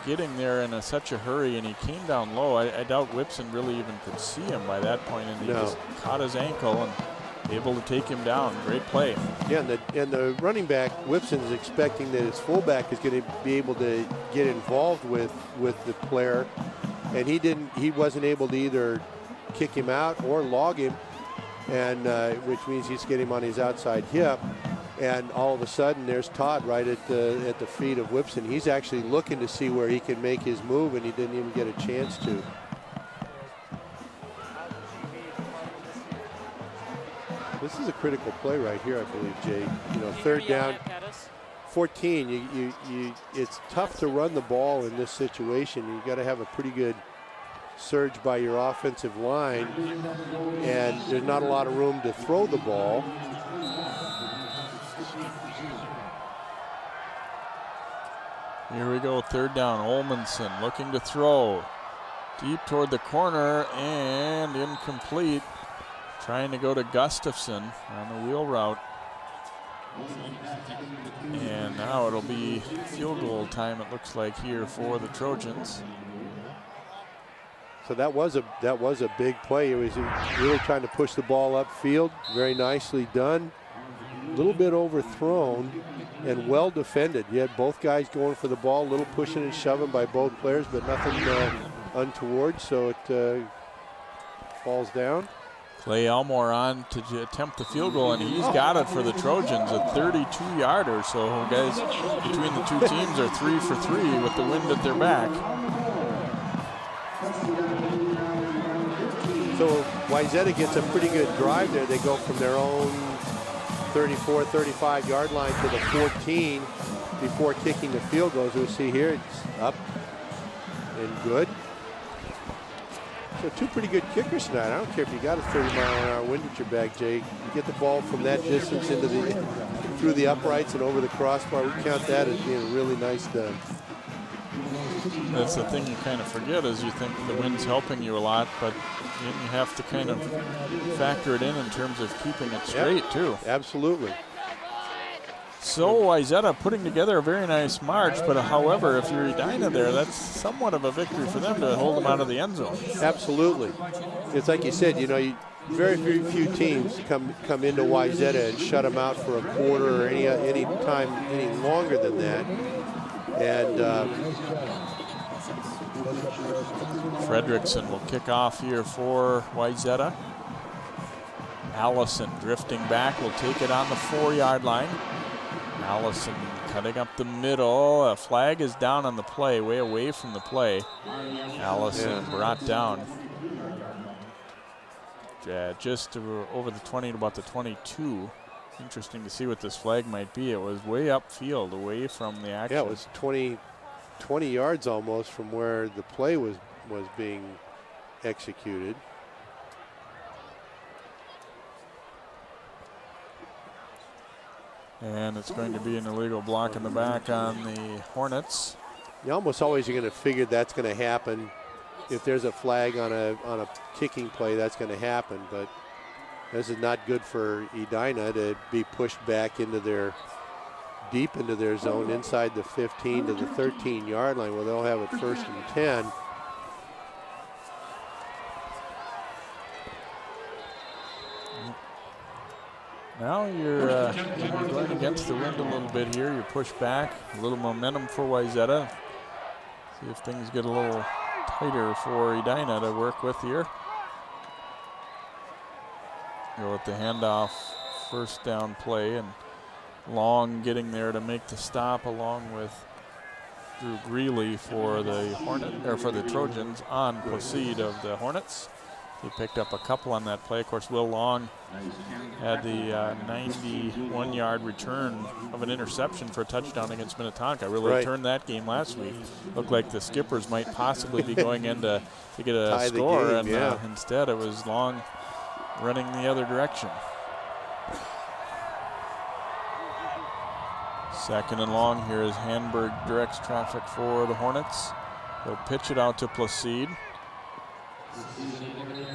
getting there in such a hurry, and he came down low. I doubt Whipson really even could see him by that point, and he just caught his ankle and able to take him down. Great play. Yeah, and the running back, Whipson, is expecting that his fullback is going to be able to get involved with the player, and he wasn't able to either kick him out or log him, and which means he's getting him on his outside hip. And all of a sudden, there's Todd right at the feet of Whipson. He's actually looking to see where he can make his move, and he didn't even get a chance to. This is a critical play right here, I believe, Jay. You know, third down, 14. It's tough to run the ball in this situation. You got to have a pretty good surge by your offensive line, and there's not a lot of room to throw the ball. Here we go, third down. Olmanson looking to throw. Deep toward the corner and incomplete. Trying to go to Gustafson on the wheel route. And now it'll be field goal time, it looks like, here for the Trojans. So that was a big play. It was really trying to push the ball upfield. Very nicely done. A little bit overthrown and well defended. You had both guys going for the ball, a little pushing and shoving by both players, but nothing untoward, so it falls down. Clay Elmore on to attempt the field goal, and he's got it for the Trojans, a 32-yarder. So guys between the two teams are 3 for 3 with the wind at their back. So Wayzata gets a pretty good drive there. They go from their own 34, 35-yard line to the 14 before kicking the field goal. As we see here, it's up and good. So two pretty good kickers tonight. I don't care if you got a 30-mile-an-hour wind at your back, Jay. You get the ball from that distance into through the uprights and over the crossbar. We count that as being really nice done. That's the thing you kind of forget, is you think the wind's helping you a lot, but then you have to kind of factor it in terms of keeping it straight, too. Absolutely. So Wayzata putting together a very nice march, but however, if you're Edina there, that's somewhat of a victory for them to hold them out of the end zone. Absolutely. It's like you said, you know, very few teams come into Wayzata and shut them out for a quarter or any time any longer than that. And Fredrickson will kick off here for Wayzata. Allison drifting back, will take it on the 4-yard line. Allison cutting up the middle. A flag is down on the play, way away from the play. Allison brought down. Just over the 20 to about the 22. Interesting to see what this flag might be. It was way upfield, away from the action. Yeah, it was 20 yards almost from where the play was being executed. And it's going to be an illegal block in the back on the Hornets. You almost always are going to figure that's going to happen. If there's a flag on a kicking play, that's going to happen. But this is not good for Edina to be pushed back deep into their zone, inside the 15 to the 13-yard line, where they'll have it 1st and 10. Now you're going against the wind a little bit here. You're pushed back, a little momentum for Wayzata. See if things get a little tighter for Edina to work with here. Go with the handoff, first down play, and Long getting there to make the stop along with Drew Greeley for the Trojans on Placide of the Hornets. He picked up a couple on that play. Of course, Will Long had the 91-yard return of an interception for a touchdown against Minnetonka. Really turned that game last week. Looked like the Skippers might possibly be going in to get a score, and instead it was Long running the other direction. 2nd and long here as Hanberg directs traffic for the Hornets. He'll pitch it out to Placide.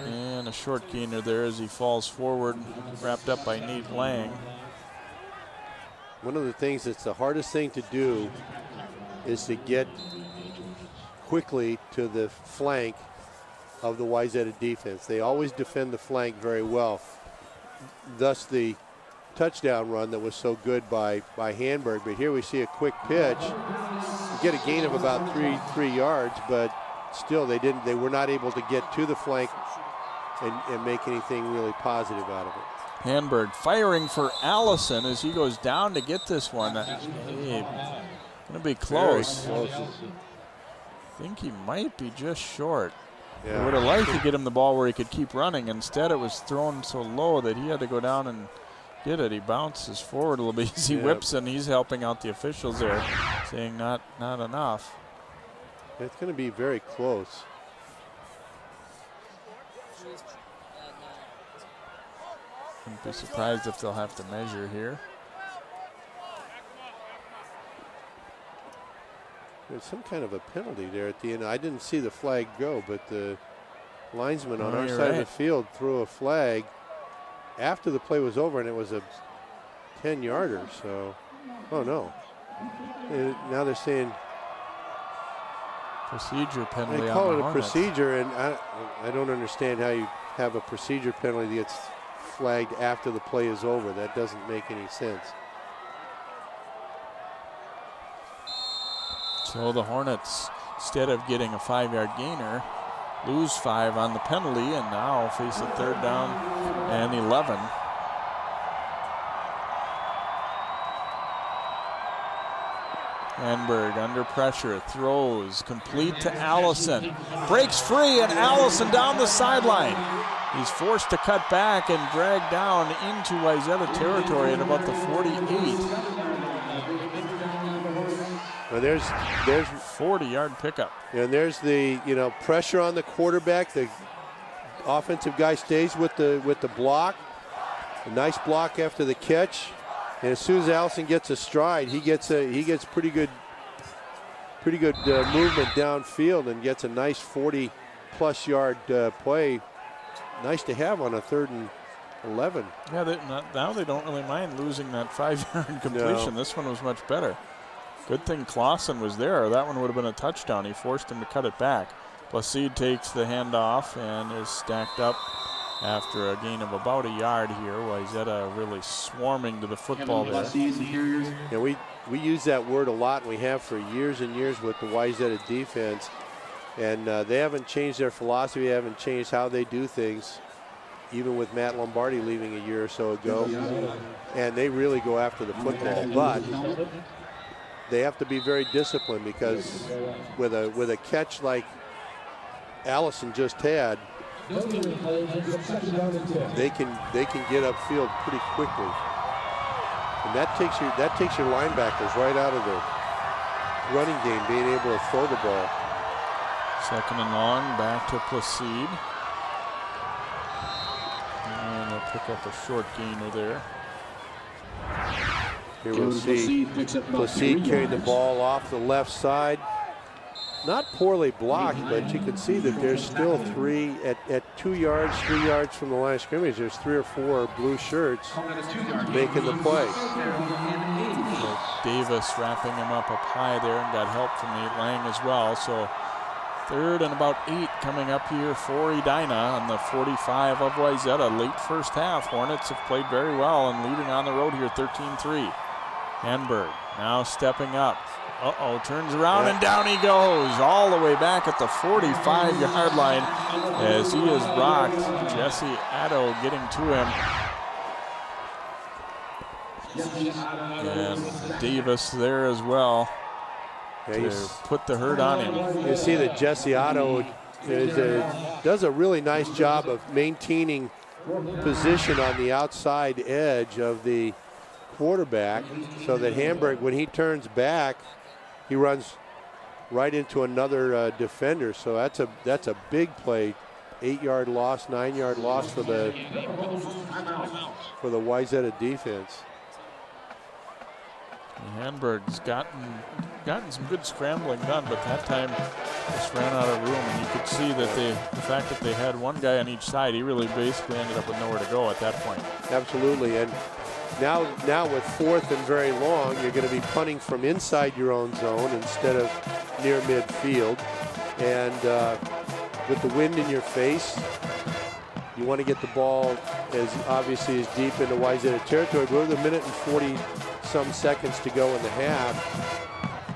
And a short gainer there as he falls forward, wrapped up by Nate Lang. One of the things that's the hardest thing to do is to get quickly to the flank of the Wayzata defense. They always defend the flank very well. Thus the touchdown run that was so good by Hanberg. But here we see a quick pitch. You get a gain of about three yards, but still they were not able to get to the flank and make anything really positive out of it. Hanberg firing for Allison as he goes down to get this one. Hey, gonna be close. Very close. I think he might be just short. Yeah. I would have liked to get him the ball where he could keep running. Instead, it was thrown so low that he had to go down and get it. He bounces forward a little bit as he whips, and he's helping out the officials there, saying not enough. It's going to be very close. Wouldn't be surprised if they'll have to measure here. There's some kind of a penalty there at the end. I didn't see the flag go, but the linesman on our side of the field threw a flag after the play was over, and it was a 10-yarder. So, oh no. Now they're saying procedure penalty. They call it a procedure, and I don't understand how you have a procedure penalty that gets flagged after the play is over. That doesn't make any sense. So the Hornets, instead of getting a 5-yard gainer, lose 5 on the penalty and now face a 3rd down and 11. Hanberg under pressure, throws, complete to Allison. Breaks free, and Allison down the sideline. He's forced to cut back and drag down into Wayzata territory at about the 48. Well, there's 40-yard pickup. And there's the pressure on the quarterback. The offensive guy stays with the block. A nice block after the catch. And as soon as Allison gets a stride, he gets pretty good movement downfield and gets a nice 40-plus yard play. Nice to have on a 3rd and 11. Yeah, now they don't really mind losing that 5-yard completion. No. This one was much better. Good thing Clausen was there, or that one would have been a touchdown. He forced him to cut it back. Placide takes the handoff and is stacked up after a gain of about a yard here. Wayzata really swarming to the football there. Yeah, we use that word a lot, and we have for years and years with the Wayzata defense. And they haven't changed their philosophy, haven't changed how they do things, even with Matt Lombardi leaving a year or so ago. And they really go after the football. But they have to be very disciplined, because with a catch like Allison just had, they can get upfield pretty quickly, and that takes your linebackers right out of the running game, being able to throw the ball. 2nd and long, back to Placide, and they'll pick up a short gainer there. Here we'll see Placide carrying the ball off the left side. Not poorly blocked, but you can see that there's still 3 at 2 yards, 3 yards from the line of scrimmage. There's 3 or 4 blue shirts making the play. So Davis wrapping him up high there, and got help from Nate Lang as well. So 3rd and about 8 coming up here for Edina on the 45 of Wayzata. Late first half. Hornets have played very well and leading on the road here 13-3. Hanberg now stepping up. Turns around and down he goes, all the way back at the 45-yard line as he is rocked. Jesse Addo getting to him. And Davis there as well to put the hurt on him. You see that Jesse Addo does a really nice job of maintaining position on the outside edge of the quarterback, so that Hanberg, when he turns back, he runs right into another defender. So that's a big play. 8-yard loss, 9-yard loss for the Wayzata defense. Hanberg's gotten some good scrambling done, but that time just ran out of room, and you could see that the fact that they had one guy on each side, he really basically ended up with nowhere to go at that point. Absolutely, and now with 4th and very long, you're going to be punting from inside your own zone instead of near midfield. And with the wind in your face, you want to get the ball as obviously as deep into Wayzata territory. But with 1 minute and 40-some seconds to go in the half,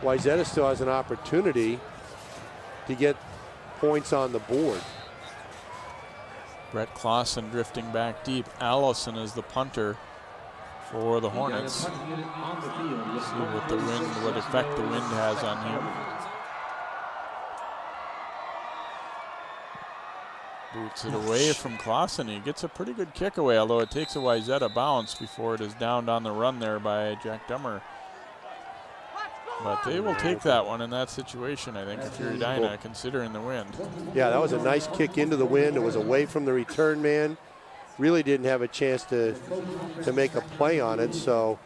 Wayzata still has an opportunity to get points on the board. Brett Clausen drifting back deep. Allison is the punter for the Hornets. See what effect the wind has on him. Boots it away from Clausen. He gets a pretty good kick away, although it takes a Wayzata bounce before it is downed on the run there by Jack Dummer. But they will take that one in that situation, I think, if you're Edina, considering the wind. Yeah, that was a nice kick into the wind. It was away from the return man. Really didn't have a chance to make a play on it. So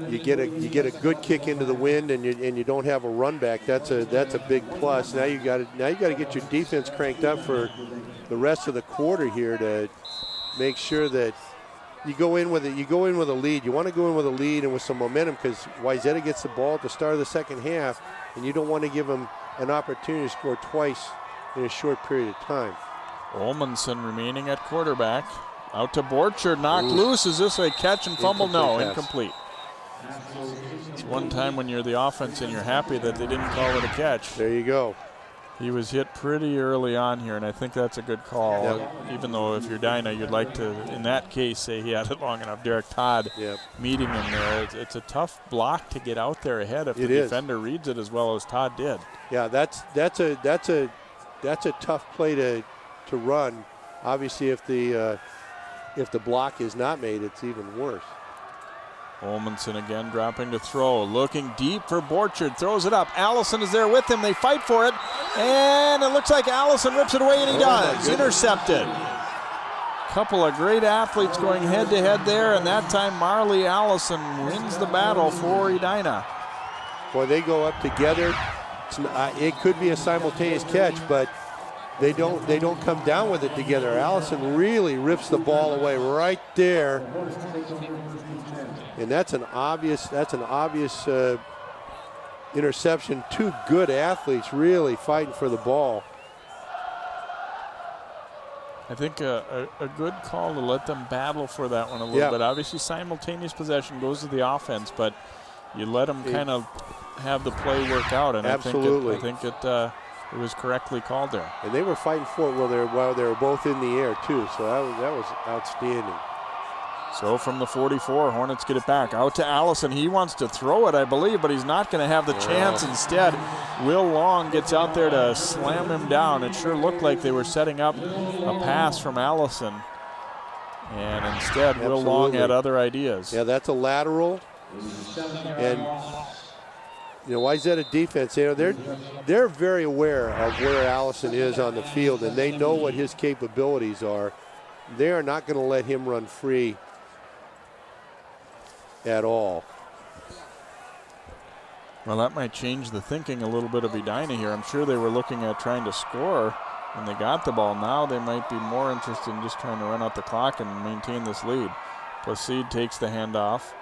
you get a good kick into the wind, and you don't have a run back. That's a big plus. Now you got to get your defense cranked up for the rest of the quarter here to make sure that you go in with a lead. You want to go in with a lead and with some momentum, because Wayzata gets the ball at the start of the second half, and you don't want to give them an opportunity to score twice in a short period of time. Olmanson remaining at quarterback. Out to Borchard, knocked loose. Is this a catch and fumble? No, incomplete. It's one time when you're the offense and you're happy that they didn't call it a catch. There you go. He was hit pretty early on here, and I think that's a good call. Yep. Even though if you're Edina, you'd like to, in that case, say he had it long enough. Derek Todd meeting him there. It's a tough block to get out there ahead if the defender reads it as well as Todd did. Yeah, that's a tough play to run. Obviously, if the block is not made, it's even worse. Olmanson again dropping to throw, looking deep for Borchard, throws it up. Allison is there with him. They fight for it, and it looks like Allison rips it away, and he does. Intercepted. Couple of great athletes going head-to-head there, and that time Marley Allison wins the battle for Edina. Boy, they go up together. It could be a simultaneous catch, but they don't come down with it together. Allison really rips the ball away right there. And that's an obvious interception. Two good athletes really fighting for the ball. I think a good call to let them battle for that one a little bit. Obviously, simultaneous possession goes to the offense, but you let them kind of have the play work out. And absolutely. I think it was correctly called there. And they were fighting for it while they were both in the air too. So that was outstanding. So from the 44, Hornets get it back. Out to Allison. He wants to throw it, I believe, but he's not going to have the chance. Instead, Will Long gets out there to slam him down. It sure looked like they were setting up a pass from Allison. And instead, Will Long had other ideas. Yeah, that's a lateral. And Wayzata defense, they're very aware of where Allison is on the field, and they know what his capabilities are. They are not going to let him run free at all. Well, that might change the thinking a little bit of Edina here. I'm sure they were looking at trying to score when they got the ball. Now they might be more interested in just trying to run out the clock and maintain this lead. Placide takes the handoff.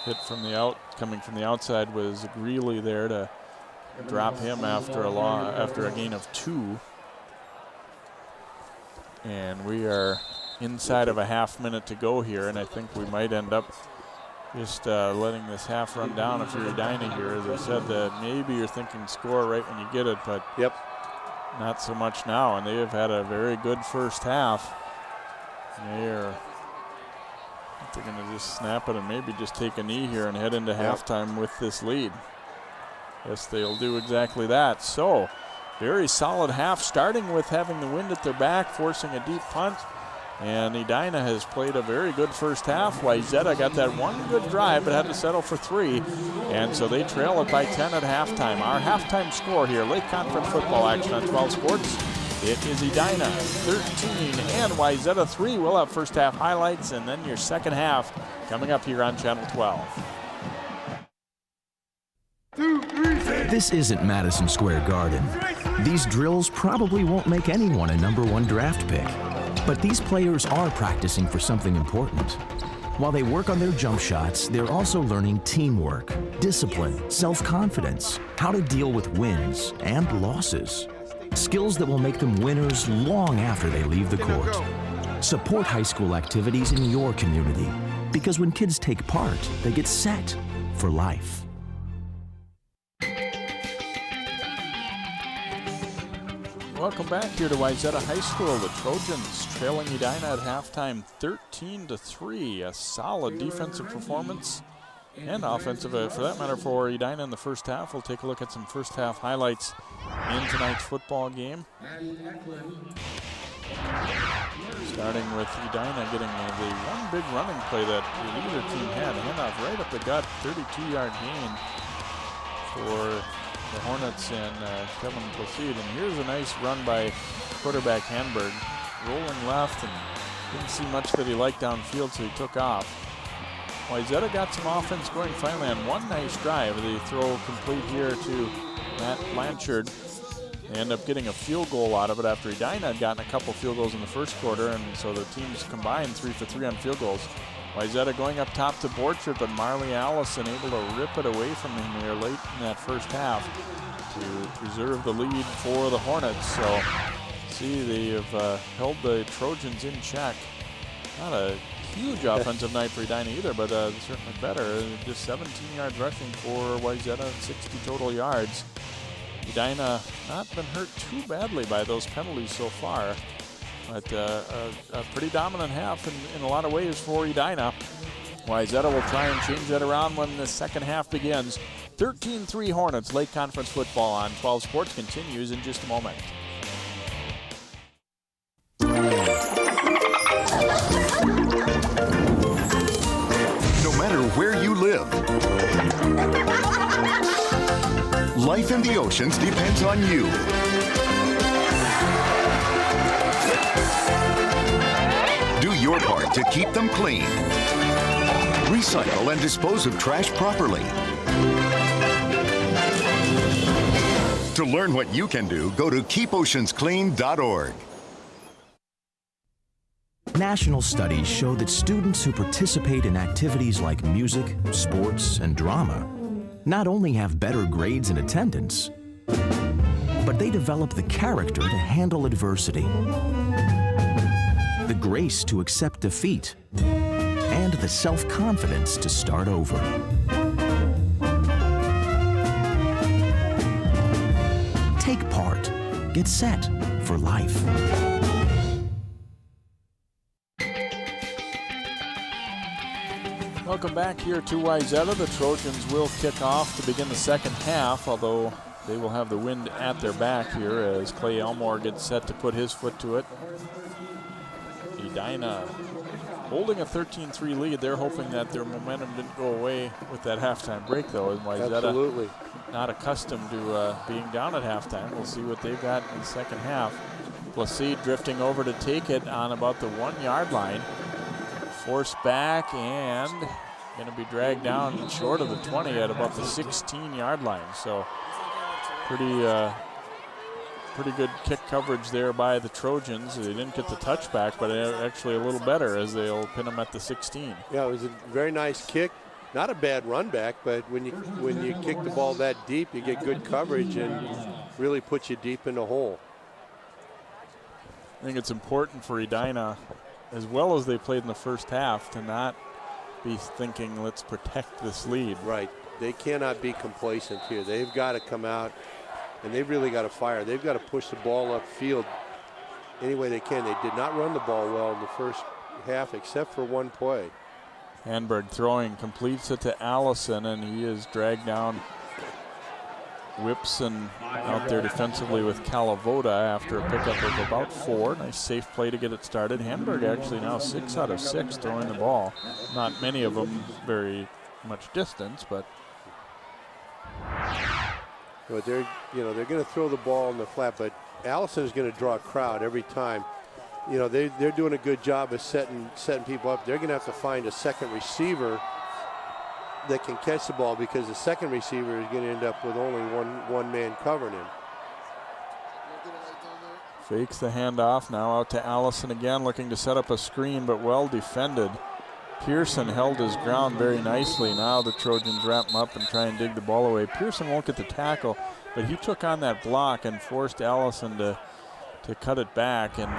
Hit from the coming from the outside was Greeley there to drop him after a gain of 2. And we are inside of a half minute to go here, and I think we might end up just letting this half run down if you're Edina here. As I said, that maybe you're thinking score right when you get it, but not so much now. And they have had a very good first half. They're going to just snap it and maybe just take a knee here and head into halftime with this lead. Yes, they'll do exactly that. So, very solid half, starting with having the wind at their back, forcing a deep punt. And Edina has played a very good first half. Wayzata got that one good drive, but had to settle for 3. And so they trail it by 10 at halftime. Our halftime score here, Lake Conference football action on 12 Sports. It is Edina 13 and Wayzata 3. We'll have first half highlights and then your second half coming up here on Channel 12. This isn't Madison Square Garden. These drills probably won't make anyone a #1 draft pick. But these players are practicing for something important. While they work on their jump shots, they're also learning teamwork, discipline, self-confidence, how to deal with wins and losses. Skills that will make them winners long after they leave the court. Support high school activities in your community, because when kids take part, they get set for life. Welcome back here to Wayzata High School. The Trojans trailing Edina at halftime 13-3. A solid defensive performance and offensive, for that matter, for Edina in the first half. We'll take a look at some first half highlights in tonight's football game. Starting with Edina getting the one big running play that the leader team had. Handoff right up the gut, 32-yard gain for the Hornets and Kevin Placide. And here's a nice run by quarterback Hanberg, rolling left, and didn't see much that he liked downfield, so he took off. Wayzata got some offense going finally on one nice drive. They throw complete here to Matt Blanchard. They end up getting a field goal out of it after Edina had gotten a couple field goals in the first quarter, and so the teams combined 3 for 3 on field goals. Wayzata going up top to Borchert, but Marley Allison able to rip it away from him here late in that first half to preserve the lead for the Hornets. So, see, they have held the Trojans in check. Not a huge offensive night for Edina either, but certainly better. Just 17 yards rushing for Wayzata, 60 total yards. Edina not been hurt too badly by those penalties so far. But a pretty dominant half in a lot of ways for Edina. Wayzata will try and change that around when the second half begins. 13-3 Hornets. Lake Conference football on 12 Sports continues in just a moment. No matter where you live, life in the oceans depends on you. Do your part to keep them clean. Recycle and dispose of trash properly. To learn what you can do, go to keepoceansclean.org. National studies show that students who participate in activities like music, sports, and drama not only have better grades and attendance, but they develop the character to handle adversity, the grace to accept defeat, and the self-confidence to start over. Take part. Get set for life. Welcome back here to Wayzata. The Trojans will kick off to begin the second half, although they will have the wind at their back here as Clay Elmore gets set to put his foot to it. Edina holding a 13-3 lead. They're hoping that their momentum didn't go away with that halftime break, though. And Wayzata Absolutely not accustomed to being down at halftime. We'll see what they've got in the second half. Placide drifting over to take it on about the 1 yard line. Forced back and going to be dragged down short of the 20 at about the 16-yard line. So pretty good kick coverage there by the Trojans. They didn't get the touchback, but actually a little better as they'll pin them at the 16. Yeah, it was a very nice kick. Not a bad run back, but when you kick the ball that deep, you get good coverage and really puts you deep in the hole. I think it's important for Edina, as well as they played in the first half, to not be thinking, let's protect this lead. Right. They cannot be complacent here. They've got to come out, and they've really got to fire. They've got to push the ball upfield any way they can. They did not run the ball well in the first half, except for one play. Hanberg throwing, completes it to Allison, and he is dragged down. Whipson out there defensively with Calavoda after a pickup of about 4. Nice safe play to get it started. Hanberg actually now 6 out of 6 throwing the ball. Not many of them very much distance, but they're going to throw the ball in the flat, but Allison is going to draw a crowd every time. They're doing a good job of setting people up. They're going to have to find a second receiver that can catch the ball, because the second receiver is going to end up with only one man covering him. Fakes the handoff, now out to Allison again, looking to set up a screen, but well defended. Pearson held his ground very nicely. Now the Trojans wrap him up and try and dig the ball away. Pearson won't get the tackle, but he took on that block and forced Allison to cut it back and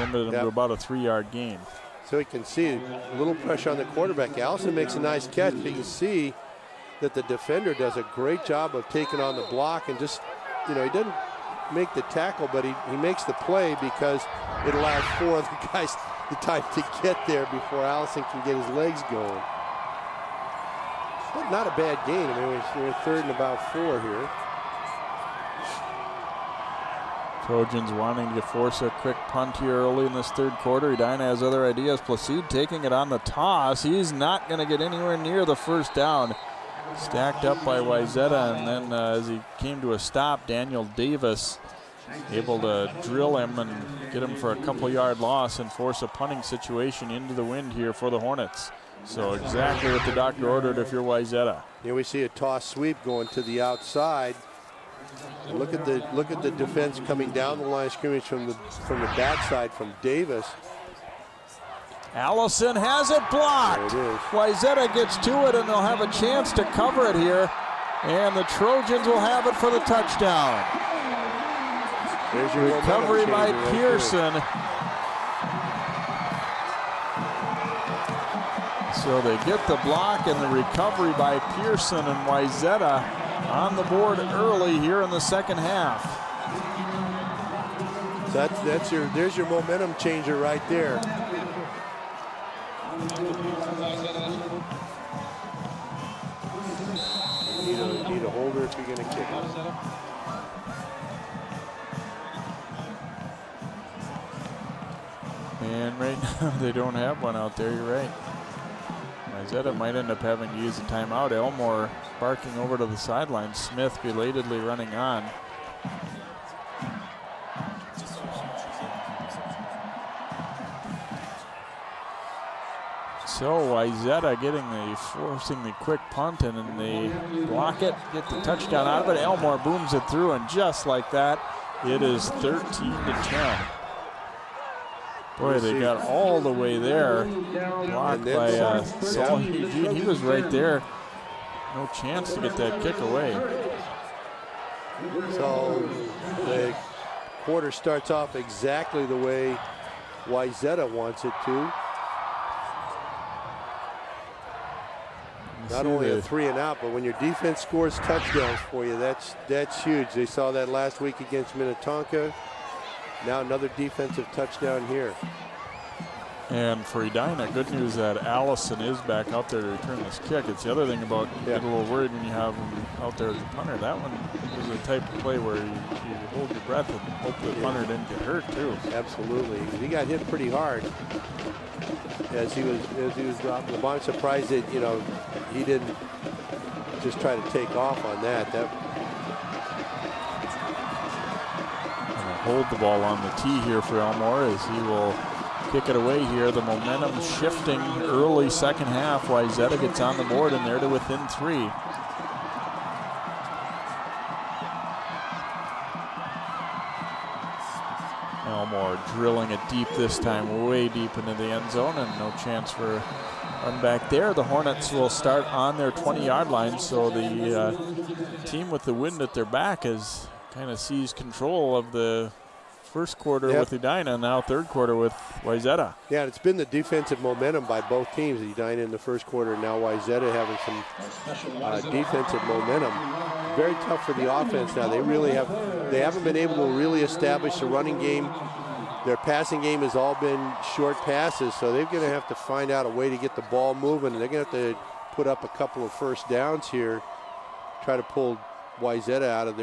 limited him to about a 3-yard gain. So you can see a little pressure on the quarterback. Allison makes a nice catch, but you can see that the defender does a great job of taking on the block and just, he doesn't make the tackle, but he makes the play because it allows 4 other guys the time to get there before Allison can get his legs going. But not a bad game. I mean, we're 3rd and about 4 here. Trojans wanting to force a quick punt here early in this 3rd quarter. Edina has other ideas. Placide taking it on the toss. He's not going to get anywhere near the first down. Stacked up by Wayzata, and then as he came to a stop, Daniel Davis able to drill him and get him for a couple-yard loss and force a punting situation into the wind here for the Hornets. So exactly what the doctor ordered if you're Wayzata. Here we see a toss sweep going to the outside. And look at the defense coming down the line of scrimmage from the backside from Davis. Allison has it blocked. There it is. Wayzata gets to it, and they'll have a chance to cover it here. And the Trojans will have it for the touchdown. There's your recovery by Pearson. So they get the block and the recovery by Pearson, and Wayzata on the board early here in the second half. So there's your momentum changer right there. You need a holder if you're going to kick it. And right now they don't have one out there, you're right. Wayzata might end up having to use a timeout. Elmore barking over to the sideline. Smith belatedly running on. So Wayzata forcing the quick punt, and then they block it, get the touchdown out of it. Elmore booms it through, and just like that, it is 13-10. Boy, they got all the way there. Blocked by Saul. He was right there. No chance to get that kick away. So the quarter starts off exactly the way Wayzata wants it to. Not only a 3 and out, but when your defense scores touchdowns for you, that's huge. They saw that last week against Minnetonka. Now another defensive touchdown here. And for Edina, good news that Allison is back out there to return this kick. It's the other thing about getting a little worried when you have him out there as a punter. That one is the type of play where you hold your breath and hope the punter didn't get hurt too. Absolutely. He got hit pretty hard as he was dropping the ball. I'm surprised that he didn't just try to take off on that. Hold the ball on the tee here for Elmore as he will kick it away here. The momentum shifting early second half. Wayzata gets on the board, and they're to within 3. Elmore drilling it deep this time, way deep into the end zone, and no chance for a run back there. The Hornets will start on their 20-yard line, so the team with the wind at their back has kind of seized control of the first quarter with Edina, now 3rd quarter with Wayzata. Yeah, it's been the defensive momentum by both teams. Edina in the first quarter, and now Wayzata having some defensive momentum. Very tough for the offense now. They haven't been able to really establish a running game. Their passing game has all been short passes, so they're going to have to find out a way to get the ball moving, and they're going to have to put up a couple of first downs here, try to pull Wayzata out of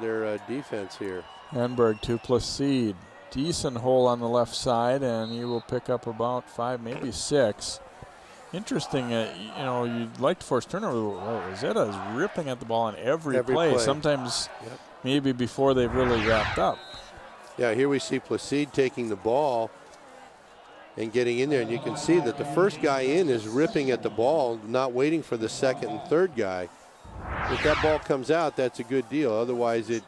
their defense here. Enberg to Placide. Decent hole on the left side, and he will pick up about 5, maybe 6. Interesting, you'd like to force turnover. Wayzata is ripping at the ball on every play. Sometimes maybe before they've really wrapped up. Yeah, here we see Placide taking the ball and getting in there, and you can see that the first guy in is ripping at the ball, not waiting for the second and third guy. If that ball comes out, that's a good deal. Otherwise, it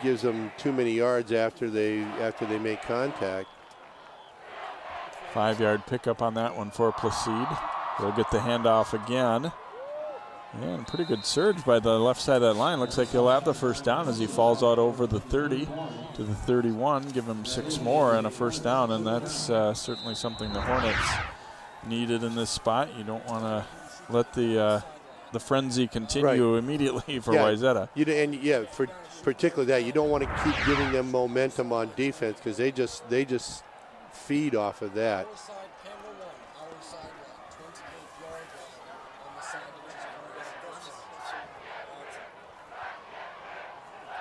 gives them too many yards after they make contact. 5-yard pickup on that one for Placide. They'll get the handoff again. And pretty good surge by the left side of that line. Looks like he'll have the first down as he falls out over the 30 to the 31. Give him 6 more and a first down, and that's certainly something the Hornets needed in this spot. You don't want to let the the frenzy continue immediately for Wayzata. For particularly that, you don't want to keep giving them momentum on defense because they just feed off of that.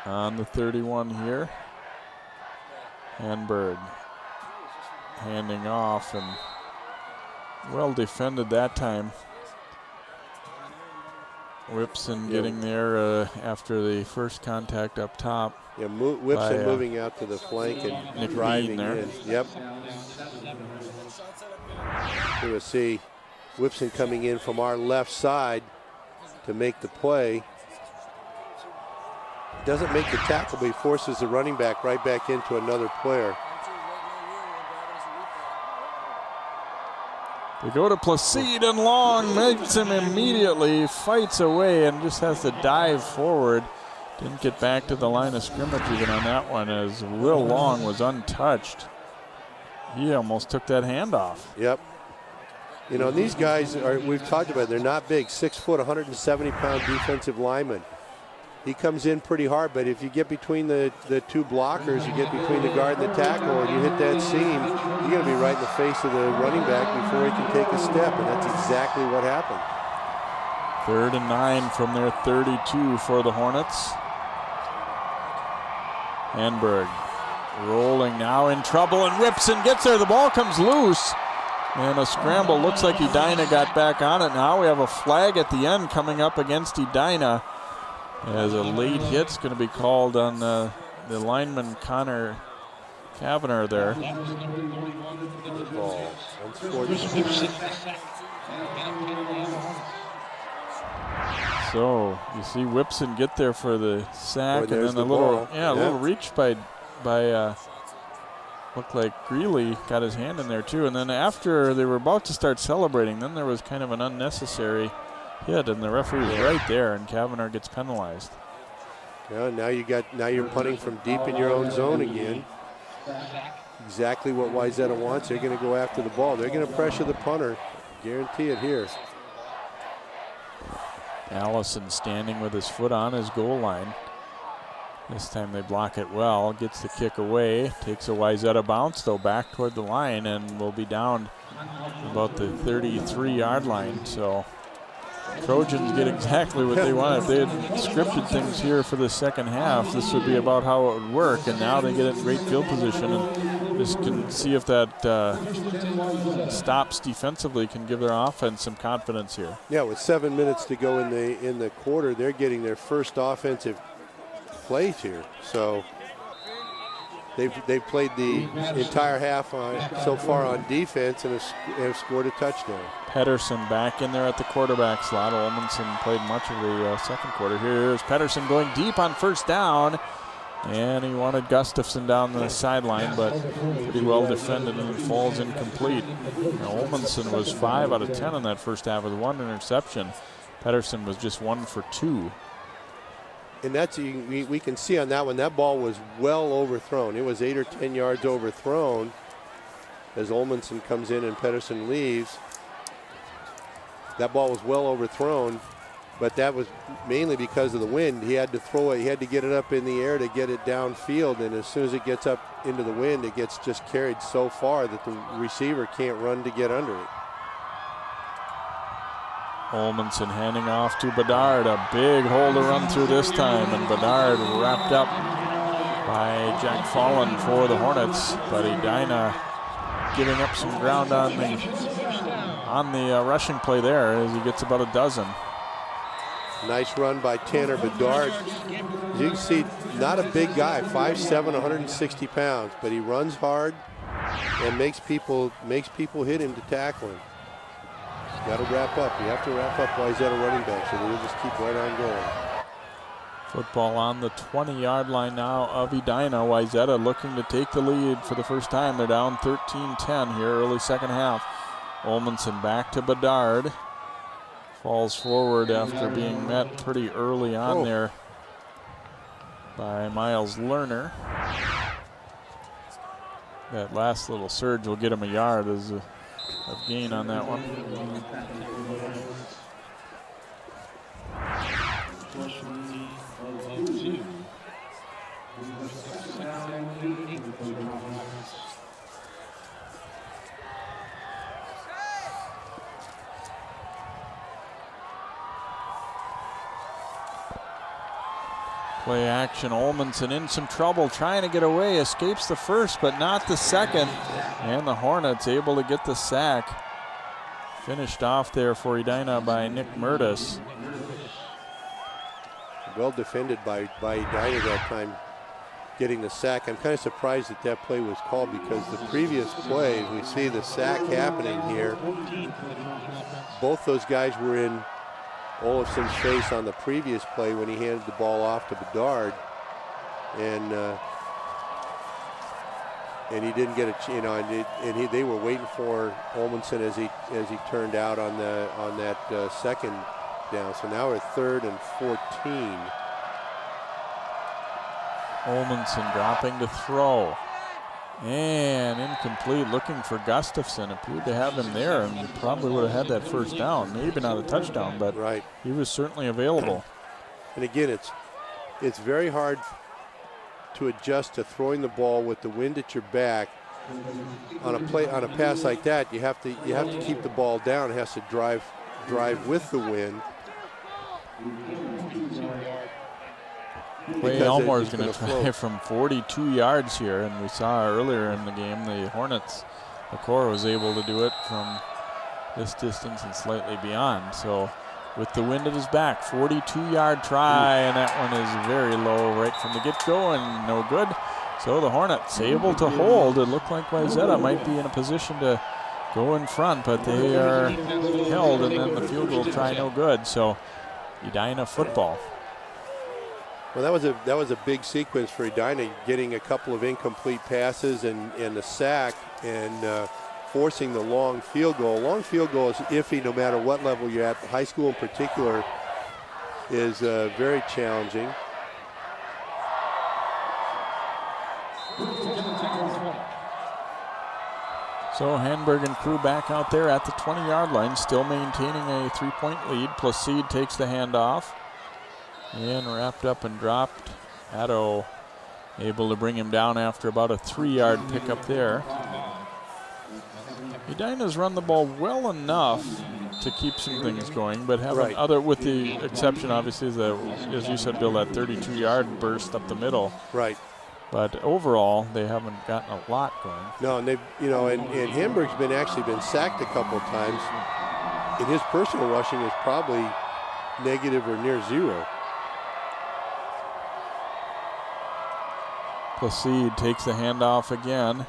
On the 31 here, Hanberg handing off and well defended that time. Whipson getting there after the first contact up top. Yeah, Whipson moving out to the flank and driving in. Yep. We'll see Whipson coming in from our left side to make the play. Doesn't make the tackle, but he forces the running back right back into another player. They go to Placide, and Long makes him immediately, fights away and just has to dive forward. Didn't get back to the line of scrimmage even on that one, as Will Long was untouched. He almost took that handoff. Yep. You know, these guys we've talked about, they're not big. 6 foot, 170-pound defensive lineman. He comes in pretty hard, but if you get between the two blockers, you get between the guard and the tackle, and you hit that seam, you're going to be right in the face of the running back before he can take a step, and that's exactly what happened. 3rd and 9 from their 32 for the Hornets. Hanberg rolling now, in trouble, and Whipson gets there. The ball comes loose, and a scramble. Looks like Edina got back on it. Now we have a flag at the end coming up against Edina, as a late hit's going to be called on the lineman Connor Kavanagh there. So you see Whipson get there for the sack, and then a little reach by looked like Greeley got his hand in there too. And then after they were about to start celebrating, then there was kind of an unnecessary hit, and the referee was right there, and Kavanagh gets penalized. Yeah, now you're punting from deep in your own zone again. Exactly what Wayzata wants. They're going to go after the ball. They're going to pressure the punter. Guarantee it here. Allison standing with his foot on his goal line. This time they block it well. Gets the kick away. Takes a Wayzata bounce, though, back toward the line, and will be down about the 33-yard line. So Trojans get exactly what they want. If they had scripted things here for the second half, this would be about how it would work. And now they get in great field position, and just can see if that stops defensively can give their offense some confidence here. Yeah, with 7 minutes to go in the quarter, they're getting their first offensive plays here. So they've played the entire half so far on defense and have scored a touchdown. Pedersen back in there at the quarterback slot. Olmanson played much of the second quarter. Here's Pedersen going deep on first down, and he wanted Gustafson down the sideline, but pretty well defended, and it falls incomplete. Now, Olmanson was 5 out of 10 in that first half with 1 interception. Pedersen was just 1 for 2. And that's we can see on that one, that ball was well overthrown. It was 8 or 10 yards overthrown as Olmanson comes in and Pedersen leaves. That ball was well overthrown, but that was mainly because of the wind. He had to throw it. He had to get it up in the air to get it downfield, and as soon as it gets up into the wind, it gets just carried so far that the receiver can't run to get under it. Olmanson handing off to Bedard. A big hole to run through this time, and Bedard wrapped up by Jack Fallon for the Hornets, but Edina giving up some ground on the rushing play there as he gets about a dozen. Nice run by Tanner Bedard. As you can see, not a big guy, 5'7", 160 pounds, but he runs hard and makes people hit him to tackle him. Got to wrap up. You have to wrap up Wayzata running back, so they'll just keep right on going. Football on the 20-yard line now of Edina. Wayzata looking to take the lead for the first time. They're down 13-10 here, early second half. Olmanson back to Bedard. Falls forward after being met pretty early on there by Miles Lerner. That last little surge will get him a yard as a gain on that one. Play action, Olmanson in some trouble, trying to get away, escapes the first, but not the second. And the Hornets able to get the sack. Finished off there for Edina by Nick Murtis. Well defended by Edina that time, getting the sack. I'm kind of surprised that that play was called, because the previous play, we see the sack happening here. Both those guys were in Olafson's face on the previous play when he handed the ball off to Bedard, and he didn't get a they were waiting for Olmanson as he turned out on that second down. So now we're 3rd and 14. Olmanson dropping to throw. And incomplete, looking for Gustafson. Appeared to have him there and probably would have had that first down. Maybe not a touchdown, but he was certainly available. And again, it's very hard to adjust to throwing the ball with the wind at your back. On a pass like that, you have to keep the ball down. It has to drive with the wind. Clay Elmore is going to try from 42 yards here, and we saw earlier in the game the Hornets, the core was able to do it from this distance and slightly beyond. So with the wind at his back, 42-yard try, and that one is very low right from the get-go and no good. So the Hornets able to hold. It looked like Wayzata might be in a position to go in front, but they are held, and then the field goal try no good. So Edina football. Well, that was a big sequence for Edina, getting a couple of incomplete passes and the sack, and forcing the long field goal. Long field goal is iffy no matter what level you're at. High school in particular is very challenging. So Hanberg and crew back out there at the 20-yard line, still maintaining a 3-point lead. Placide takes the handoff. And wrapped up and dropped. Addo able to bring him down after about a 3-yard pickup there. Edina's run the ball well enough to keep some things going, but haven't other, with the exception obviously, as you said, Bill, that 32-yard burst up the middle. Right. But overall, they haven't gotten a lot going. No, and they've, and Hamburg's been sacked a couple of times, and his personal rushing is probably negative or near zero. Placide takes the handoff again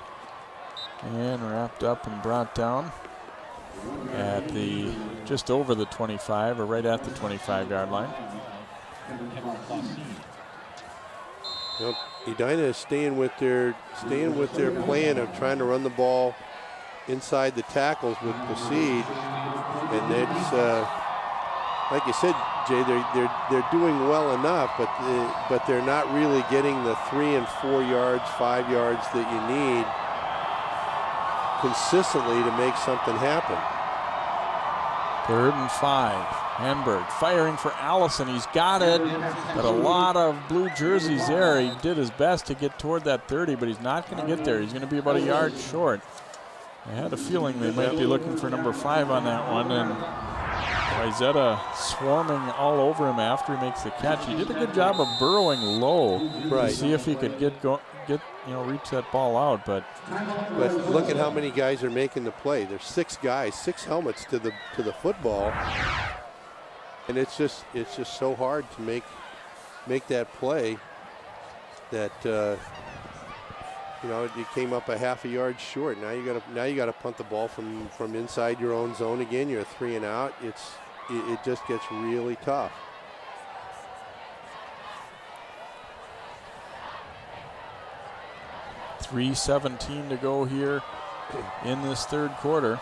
and wrapped up and brought down at the just over the 25, or right at the 25-yard line. Yep. Edina is staying with their plan of trying to run the ball inside the tackles with Placide, and it's like you said, Jay, they're doing well enough, but they're not really getting the 3 and 4 yards, 5 yards that you need consistently to make something happen. 3rd and 5. Hanberg firing for Allison. He's got it, but a lot of blue jerseys there. He did his best to get toward that 30, but he's not going to get there. He's going to be about a yard short. I had a feeling they might be looking for number 5 on that one, and Wayzata swarming all over him after he makes the catch. He did a good job of burrowing low to see if he could reach that ball out. But look at how many guys are making the play. There's 6 guys, 6 helmets to the football, and it's just so hard to make that play that you came up a half a yard short. Now you got to punt the ball from inside your own zone again. You're 3 and out. It just gets really tough. .317 to go here in this 3rd quarter.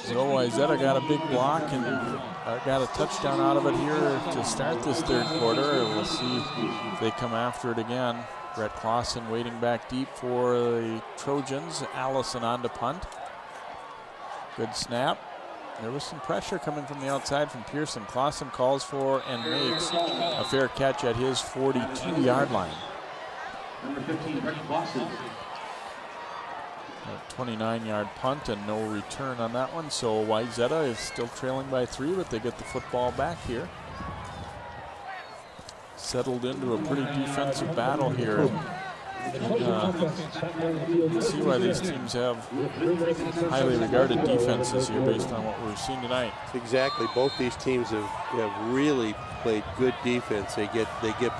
So Wayzata got a big block and got a touchdown out of it here to start this third quarter. We'll see if they come after it again. Brett Clausen waiting back deep for the Trojans. Allison on to punt. Good snap. There was some pressure coming from the outside from Pearson. Clausen calls for and makes a fair catch at his 42-yard line. Number 15, Brett Clausen. A 29-yard punt and no return on that one. So Wayzata is still trailing by 3, but they get the football back here. Settled into a pretty defensive battle here. You can see why these teams have highly regarded defenses here based on what we've seen tonight. Exactly. Both these teams have really played good defense. They get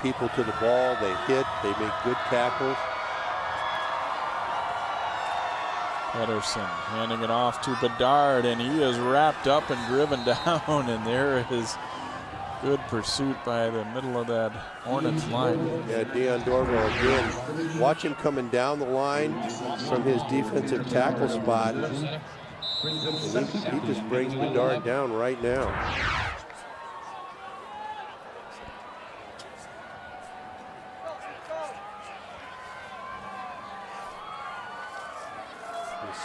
people to the ball, they hit, they make good tackles. Pedersen handing it off to Bedard, and he is wrapped up and driven down, and there is good pursuit by the middle of that Hornets line. Yeah, Dion Dorval again. Watch him coming down the line from his defensive tackle spot. And he just brings Bedard down right now.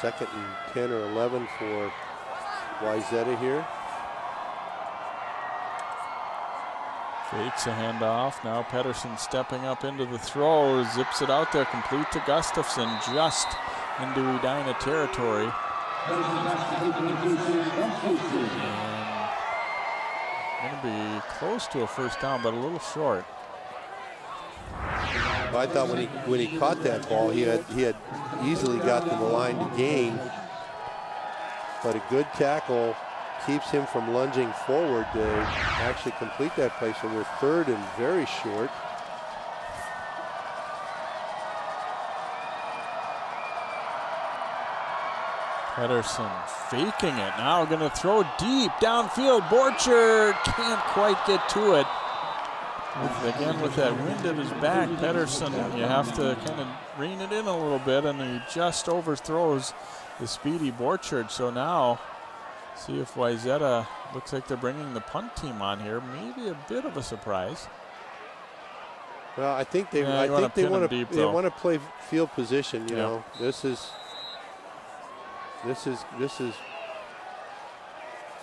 Second and 10 or 11 for Wayzata here. Fakes a handoff. Now Pedersen stepping up into the throw. Zips it out there, complete to Gustafson, just into Edina territory. Going to be close to a first down, but a little short. Well, I thought when he caught that ball, he had easily got to the line to gain, but a good tackle keeps him from lunging forward to actually complete that play. So we're third and very short. Pedersen faking it. Now going to throw deep downfield. Borchard can't quite get to it. Again, with that wind at his back, Pedersen, you have to kind of rein it in a little bit, and he just overthrows the speedy Borchard. So now, see if Wayzata, looks like they're bringing the punt team on here. Maybe a bit of a surprise. Well, I think they want to play field position. You know, this is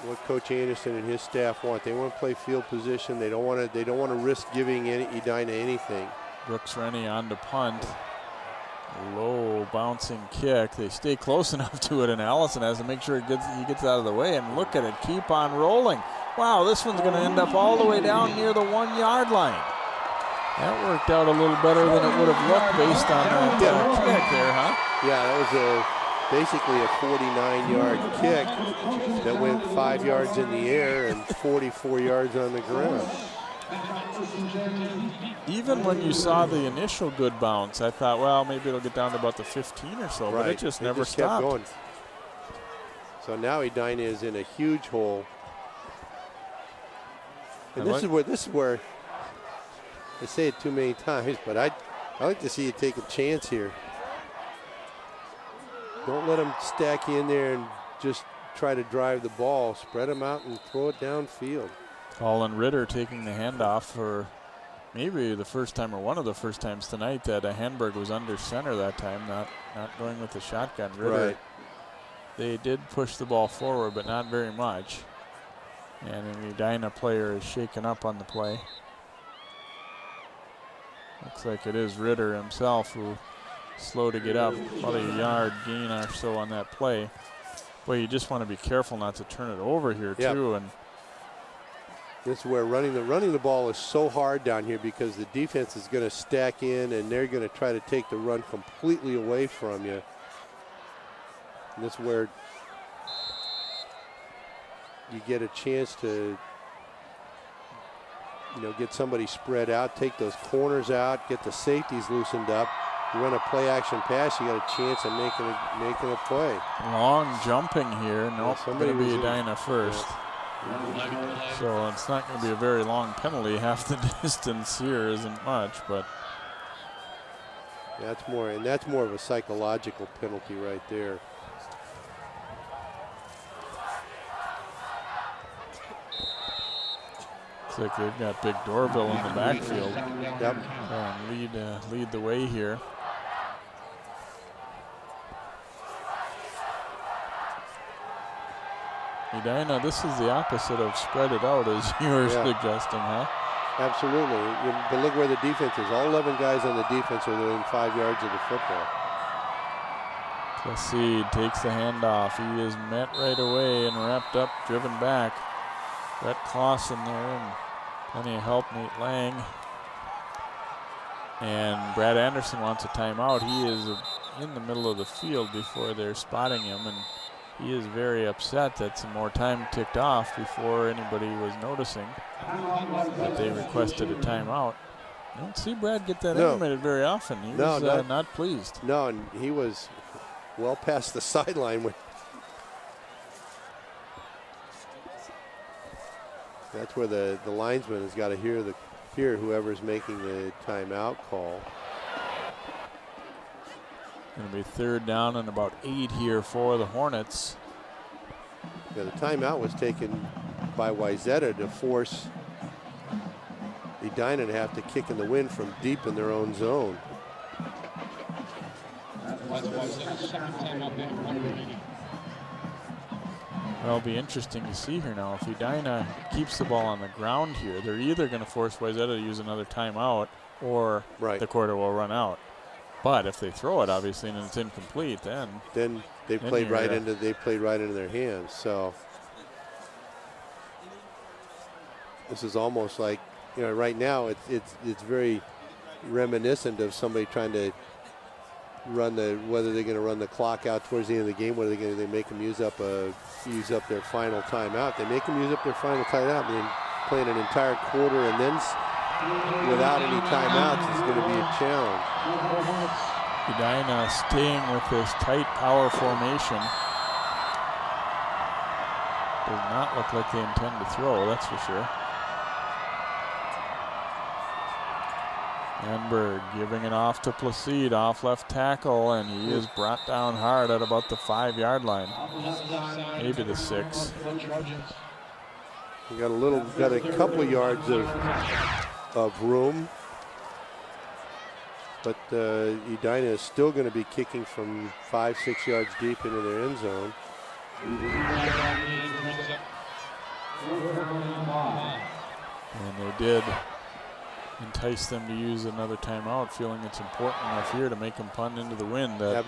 what Coach Anderson and his staff want. They want to play field position. They don't want to risk giving Edina anything. Brooks Rennie on to punt. Low bouncing kick. They stay close enough to it, and Allison has to make sure he gets out of the way. And look at it, keep on rolling. Wow, this one's going to end up all the way down near the 1 yard line. That worked out a little better than it would have looked based on that kick there, huh? Yeah, that was basically a 49-yard kick that went 5 yards in the air and 44 yards on the ground. Even when you saw the initial good bounce, I thought, well, maybe it'll get down to about the 15 or so, but it just never stopped. Kept going. So now Edina is in a huge hole. And this is where I say it too many times, but I like to see you take a chance here. Don't let them stack you in there and just try to drive the ball. Spread them out and throw it downfield. Colin Ritter taking the handoff for maybe the first time or one of the first times tonight that Hanberg was under center that time, not going with the shotgun. Ritter, right. They did push the ball forward, but not very much. And an Edina player is shaken up on the play. Looks like it is Ritter himself who slow to get up, about a yard gain or so on that play. Boy, you just want to be careful not to turn it over here too. And this is where running the ball is so hard down here because the defense is going to stack in and they're going to try to take the run completely away from you. And this is where you get a chance to, get somebody spread out, take those corners out, get the safeties loosened up. You run a play action pass, you got a chance of making a play. Long jumping here. Nope, somebody going to be Edina first. Yeah. So it's not going to be a very long penalty. Half the distance here isn't much, but. That's more of a psychological penalty right there. Looks like they've got Big Dorville in the backfield. Yep. Lead the way here. Edina, this is the opposite of spread it out, as you were suggesting, huh? Absolutely. But look where the defense is. All 11 guys on the defense are within 5 yards of the football. Placide takes the handoff. He is met right away and wrapped up, driven back. Brett Clausen there, and plenty of help, Nate Lang. And Brad Anderson wants a timeout. He is in the middle of the field before they're spotting him, and he is very upset that some more time ticked off before anybody was noticing that they requested a timeout. I don't see Brad get that animated very often. He was not pleased. No, and he was well past the sideline when that's where the linesman has got to hear whoever's making the timeout call. Going to be 3rd down and about 8 here for the Hornets. Yeah, the timeout was taken by Wayzata to force Edina to have to kick in the wind from deep in their own zone. Well, it'll be interesting to see here now. If Edina keeps the ball on the ground here, they're either going to force Wayzata to use another timeout or the quarter will run out. But if they throw it, obviously, and it's incomplete, then they played right into their hands. So this is almost like, right now it's very reminiscent of somebody trying to run whether they're going to run the clock out towards the end of the game, whether they make them use up their final timeout. They make them use up their final timeout, and then playing an entire quarter and then without any timeouts is going to be a challenge. Edina staying with this tight power formation. Does not look like they intend to throw, that's for sure. Enberg giving it off to Placide, off left tackle, and he is brought down hard at about the 5-yard line, maybe the 6. We got a couple yards of room, but Edina is still going to be kicking from 5-6 yards deep into their end zone. And they did entice them to use another timeout, feeling it's important enough here to make them punt into the wind that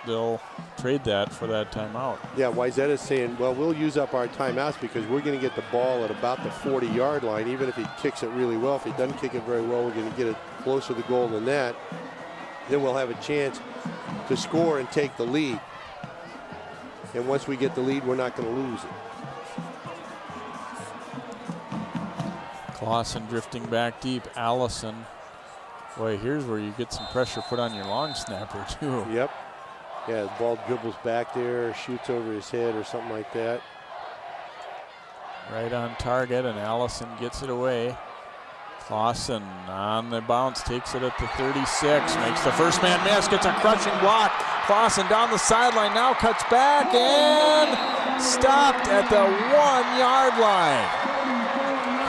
they'll trade that for that timeout. Yeah, Wayzata is saying, well, we'll use up our timeouts because we're going to get the ball at about the 40-yard line, even if he kicks it really well. If he doesn't kick it very well, we're going to get it closer to the goal than that. Then we'll have a chance to score and take the lead. And once we get the lead, we're not going to lose it. Clausen drifting back deep. Allison. Boy, here's where you get some pressure put on your long snapper, too. Yep. Yeah, the ball dribbles back there, shoots over his head or something like that. Right on target, and Allison gets it away. Clausen on the bounce, takes it at the 36, makes the first man miss, gets a crushing block. Clausen down the sideline, now cuts back and stopped at the 1-yard line.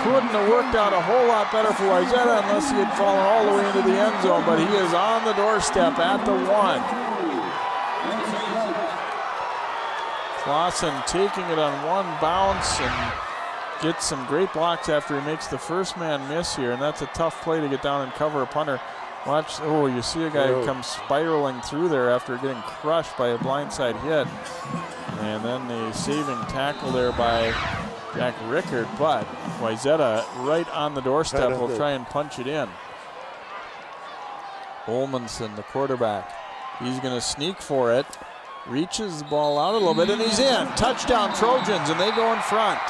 Couldn't have worked out a whole lot better for Wayzata unless he had fallen all the way into the end zone, but he is on the doorstep at the 1. Clausen taking it on one bounce and gets some great blocks after he makes the first man miss here, and that's a tough play to get down and cover a punter. Watch, you see a guy who comes spiraling through there after getting crushed by a blindside hit. And then the saving tackle there by Jack Rickard, but Wayzata right on the doorstep will try and punch it in. Olmanson, the quarterback, he's going to sneak for it, reaches the ball out a little bit, and he's in. Touchdown Trojans, and they go in front.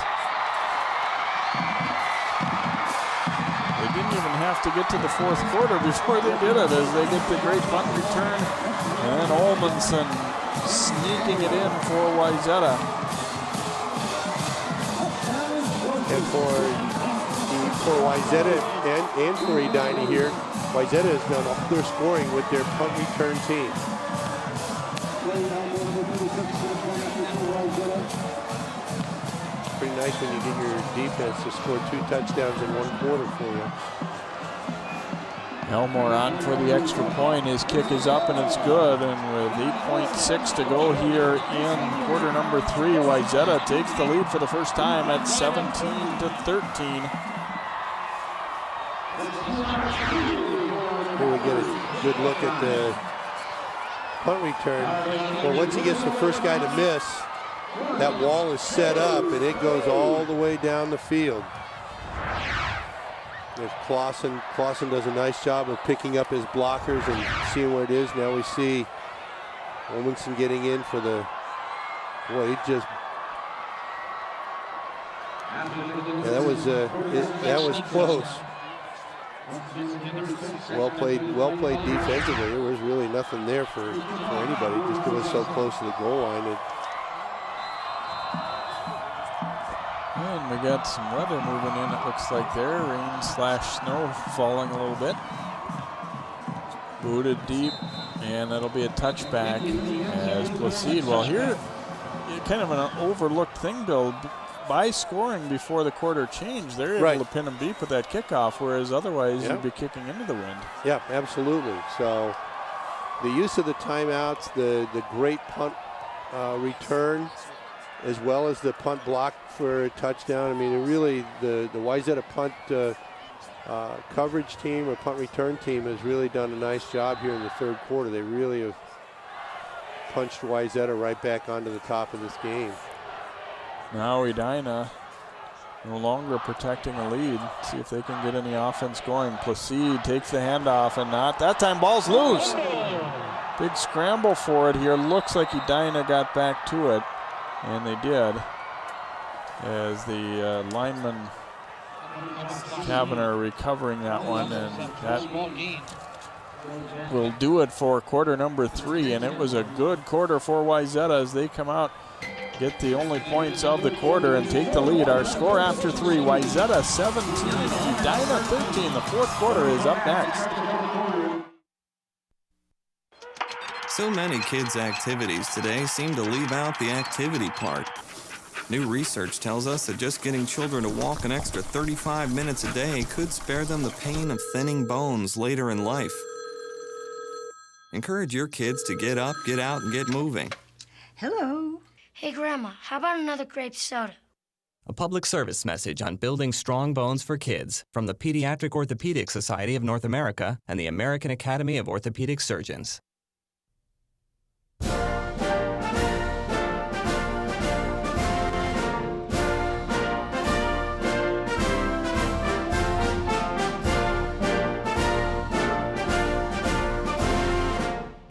They didn't even have to get to the fourth quarter before they did it, as they get the great punt return. And then Olmanson sneaking it in for Wayzata. And for Wayzata and for Edina here, Wayzata has done all their scoring with their punt return team. Pretty nice when you get your defense to score 2 touchdowns in 1 quarter for you. Elmore on for the extra point. His kick is up and it's good. And with 8.6 to go here in quarter number 3, Wayzata takes the lead for the first time at 17-13. Here we get a good look at the punt return. Well, once he gets the first guy to miss, that wall is set up and it goes all the way down the field. There's Clausen. Clausen does a nice job of picking up his blockers and seeing where it is. Now we see Wilmanson getting in for the, boy, he just, yeah, that was close. Well played defensively. There was really nothing there for anybody. Just it was so close to the goal line. And we got some weather moving in, it looks like there. Rain/snow falling a little bit. Booted deep, and that'll be a touchback as Placide. Well, here, kind of an overlooked thing, Bill. By scoring before the quarter changed, they're able to pin them deep with that kickoff, whereas otherwise you'd be kicking into the wind. Yeah, absolutely. So the use of the timeouts, the great punt return, as well as the punt block for a touchdown. I mean, really, the Wayzata punt coverage team or punt return team has really done a nice job here in the 3rd quarter. They really have punched Wayzata right back onto the top of this game. Now Edina no longer protecting a lead. See if they can get any offense going. Placide takes the handoff and not. That time ball's loose. Big scramble for it here. Looks like Edina got back to it. And they did. As the lineman Kavanagh recovering that one. And that will do it for quarter number 3. And it was a good quarter for Wayzata as they come out, get the only points of the quarter and take the lead. Our score after 3, Wayzata 17, Edina 13. The 4th quarter is up next. So many kids' activities today seem to leave out the activity part. New research tells us that just getting children to walk an extra 35 minutes a day could spare them the pain of thinning bones later in life. Encourage your kids to get up, get out, and get moving. Hello. Hey, Grandma, how about another grape soda? A public service message on building strong bones for kids from the Pediatric Orthopedic Society of North America and the American Academy of Orthopedic Surgeons.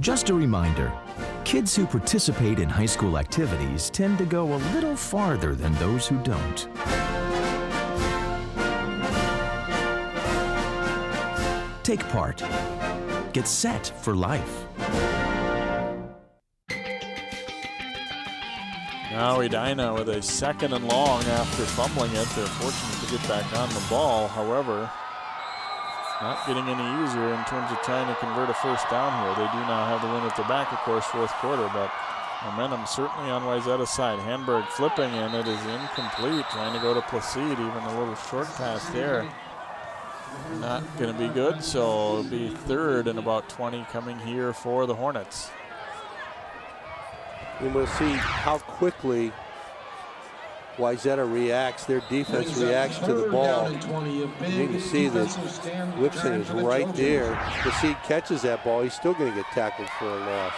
Just a reminder, kids who participate in high school activities tend to go a little farther than those who don't. Take part. Get set for life. Now Edina with a 2nd and long after fumbling it. They're fortunate to get back on the ball. However, not getting any easier in terms of trying to convert a first down here. They do now have the win at their back, of course, 4th quarter, but momentum certainly on Wayzata's side. Handberg flipping, and it is incomplete. Trying to go to Placide, even a little short pass there. Not going to be good, so it'll be 3rd and about 20 coming here for the Hornets. And we'll see how quickly Wayzata reacts, their defense reacts to the ball. You can see that Whipson is right there. Placide catches that ball, he's still going to get tackled for a loss.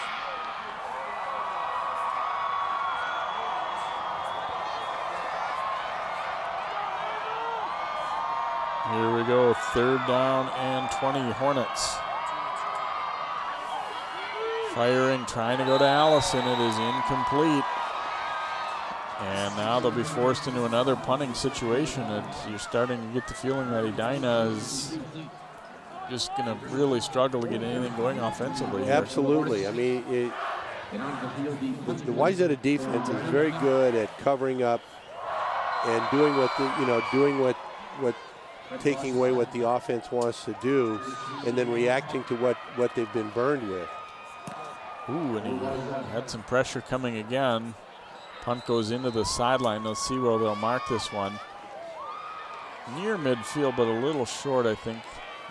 Here we go, 3rd down and 20 Hornets. Firing, trying to go to Allison, it is incomplete. And now they'll be forced into another punting situation. You're starting to get the feeling that Edina is just going to really struggle to get anything going offensively here. Absolutely. I mean, the Wayzata defense is very good at covering up and doing what taking away what the offense wants to do and then reacting to what they've been burned with. Ooh, and he had some pressure coming again. Punt goes into the sideline. They'll see where they'll mark this one. Near midfield, but a little short, I think.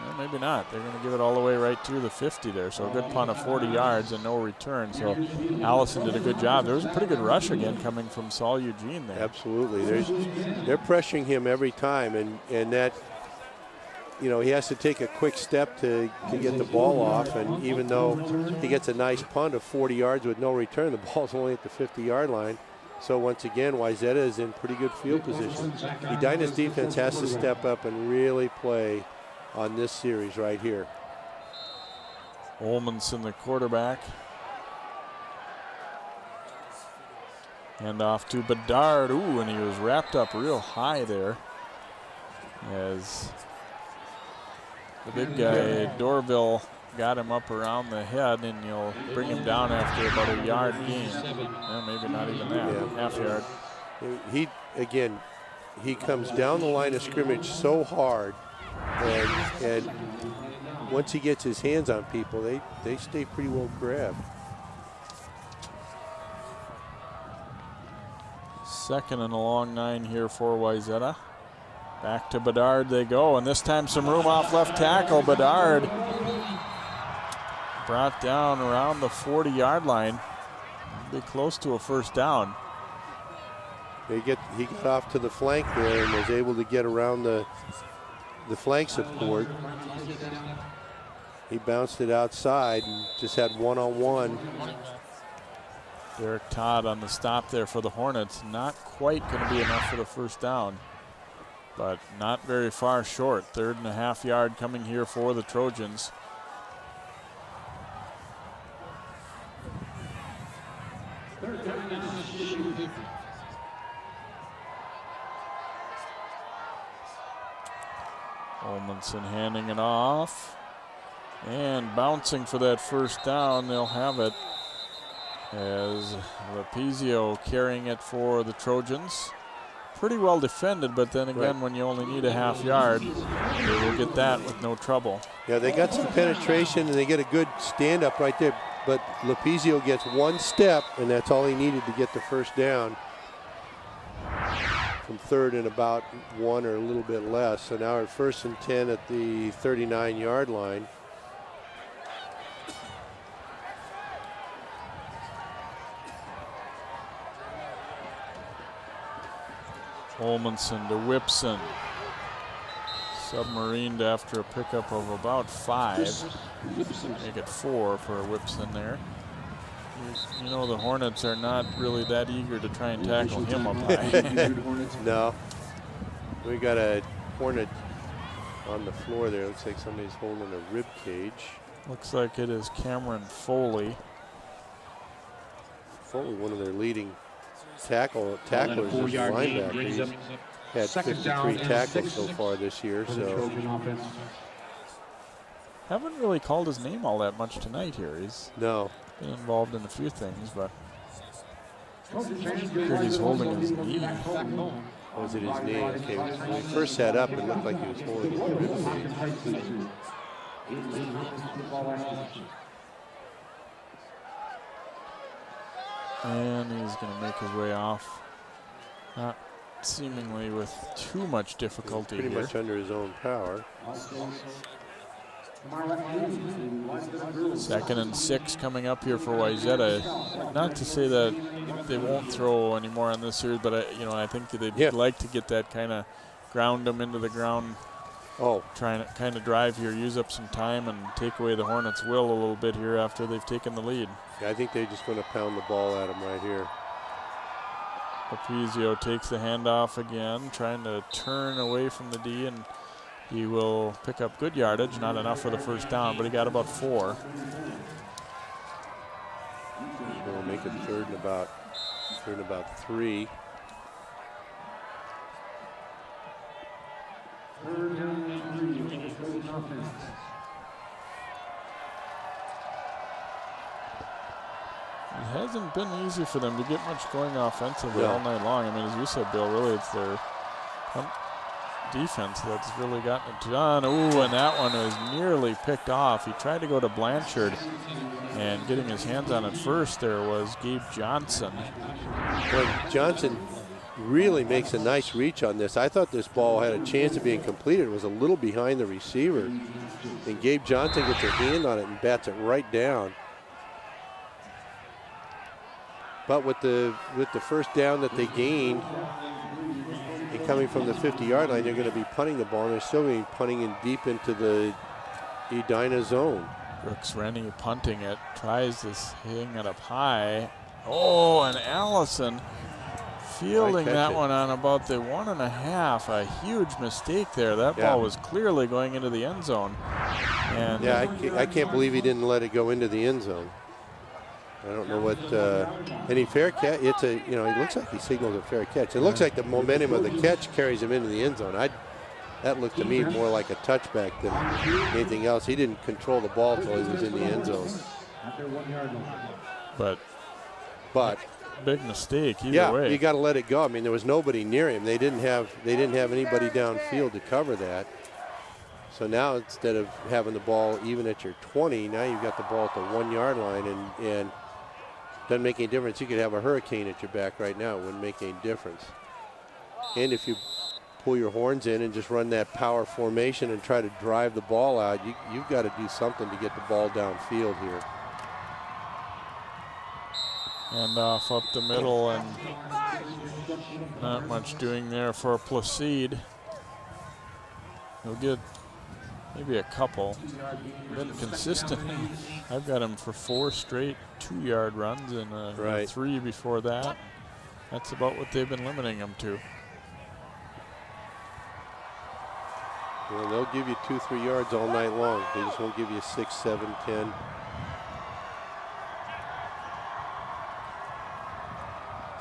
Well, maybe not. They're going to give it all the way right to the 50 there. So a good punt of 40 yards and no return. So Allison did a good job. There was a pretty good rush again coming from Saul Eugene there. Absolutely. They're pressuring him every time, and that, you know, he has to take a quick step to get the ball off. And even though he gets a nice punt of 40 yards with no return, the ball's only at the 50-yard line. So once again, Wayzata is in pretty good field position. Edina's defense has to step up and really play on this series right here. Olmanson, the quarterback. Hand off to Bedard. Ooh, and he was wrapped up real high there as the big guy, Dorville, got him up around the head, and you'll bring him down after about a yard gain. Yeah, maybe not even that, half yard. He comes down the line of scrimmage so hard, and once he gets his hands on people, they stay pretty well grabbed. Second and a long 9 here for Wayzata. Back to Bedard they go, and this time some room off left tackle. Bedard brought down around the 40-yard line. Be close to a first down. He got off to the flank there and was able to get around the flank support. He bounced it outside and just had one-on-one. Derek Todd on the stop there for the Hornets. Not quite going to be enough for the first down, but not very far short. 3rd and a half yard coming here for the Trojans. Olmanson handing it off and bouncing for that first down. They'll have it as Rapizio carrying it for the Trojans. Pretty well defended, but then again, when you only need a half yard, they will get that with no trouble. Yeah, they got some penetration and they get a good stand up right there, but Rapizio gets one step, and that's all he needed to get the first down. From 3rd and about 1 or a little bit less. So now we're 1st and 10 at the 39-yard line. Olmanson to Whipson. Submarined after a pickup of about 5. Make it 4 for Whipson there. You know, the Hornets are not really that eager to try and tackle him up high. No. We got a Hornet on the floor there. Looks like somebody's holding a rib cage. Looks like it is Cameron Foley. Foley, one of their leading tacklers as linebacker. He's had 53 tackles so far this year. So haven't really called his name all that much tonight here. He's been involved in a few things, but he's holding his knee. Was it his knee? Okay. When he first sat up, it looked like he was holding his rib cage. And he's going to make his way off. Not seemingly with too much difficulty Pretty here. much under his own power. 2nd and 6 coming up here for Wayzata. Not to say that they won't throw anymore on this series, but I think that they'd like to get that kind of ground them into the ground. Trying to kind of drive here, use up some time, and take away the Hornets' will a little bit here after they've taken the lead. Yeah, I think they're just going to pound the ball at him right here. Rapizio takes the handoff again, trying to turn away from the D, and he will pick up good yardage. Not enough for the first down, but he got about 4. We'll make it 3rd and about 3. It hasn't been easy for them to get much going offensively all night long. I mean, as you said, Bill, really it's their defense that's really gotten it done. Ooh, and that one was nearly picked off. He tried to go to Blanchard, and getting his hands on it first there was Gabe Johnson. Boy, Johnson really makes a nice reach on this. I thought this ball had a chance of being completed. It was a little behind the receiver. And Gabe Johnson gets a hand on it and bats it right down. But with the first down that they gained, and coming from the 50-yard line, they're going to be punting the ball, and they're still going to be punting in deep into the Edina zone. Brooks Rennie punting it, tries this, hitting it up high. Oh, and Allison fielding that one on about the 1.5. A huge mistake there. That ball was clearly going into the end zone. And yeah, I can't believe he didn't let it go into the end zone. I don't know what any fair catch. It's a, you know, it looks like he signaled a fair catch. It looks like the momentum of the catch carries him into the end zone. That looked to me more like a touchback than anything else. He didn't control the ball until he was in the end zone. But big mistake either way. You got to let it go. I mean, there was nobody near him. They didn't have anybody downfield to cover that. So now instead of having the ball even at your 20, now you've got the ball at the 1-yard line, and doesn't make any difference. You could have a hurricane at your back right now. It wouldn't make any difference. And if you pull your horns in and just run that power formation and try to drive the ball out, you've got to do something to get the ball downfield here. And off up the middle, and not much doing there for Placide. He'll get maybe a couple. Been consistent. I've got him for 4 straight 2-yard runs and 3 before that. That's about what they've been limiting him to. Well, they'll give you 2-3 yards all night long. They just won't give you 6, 7, 10.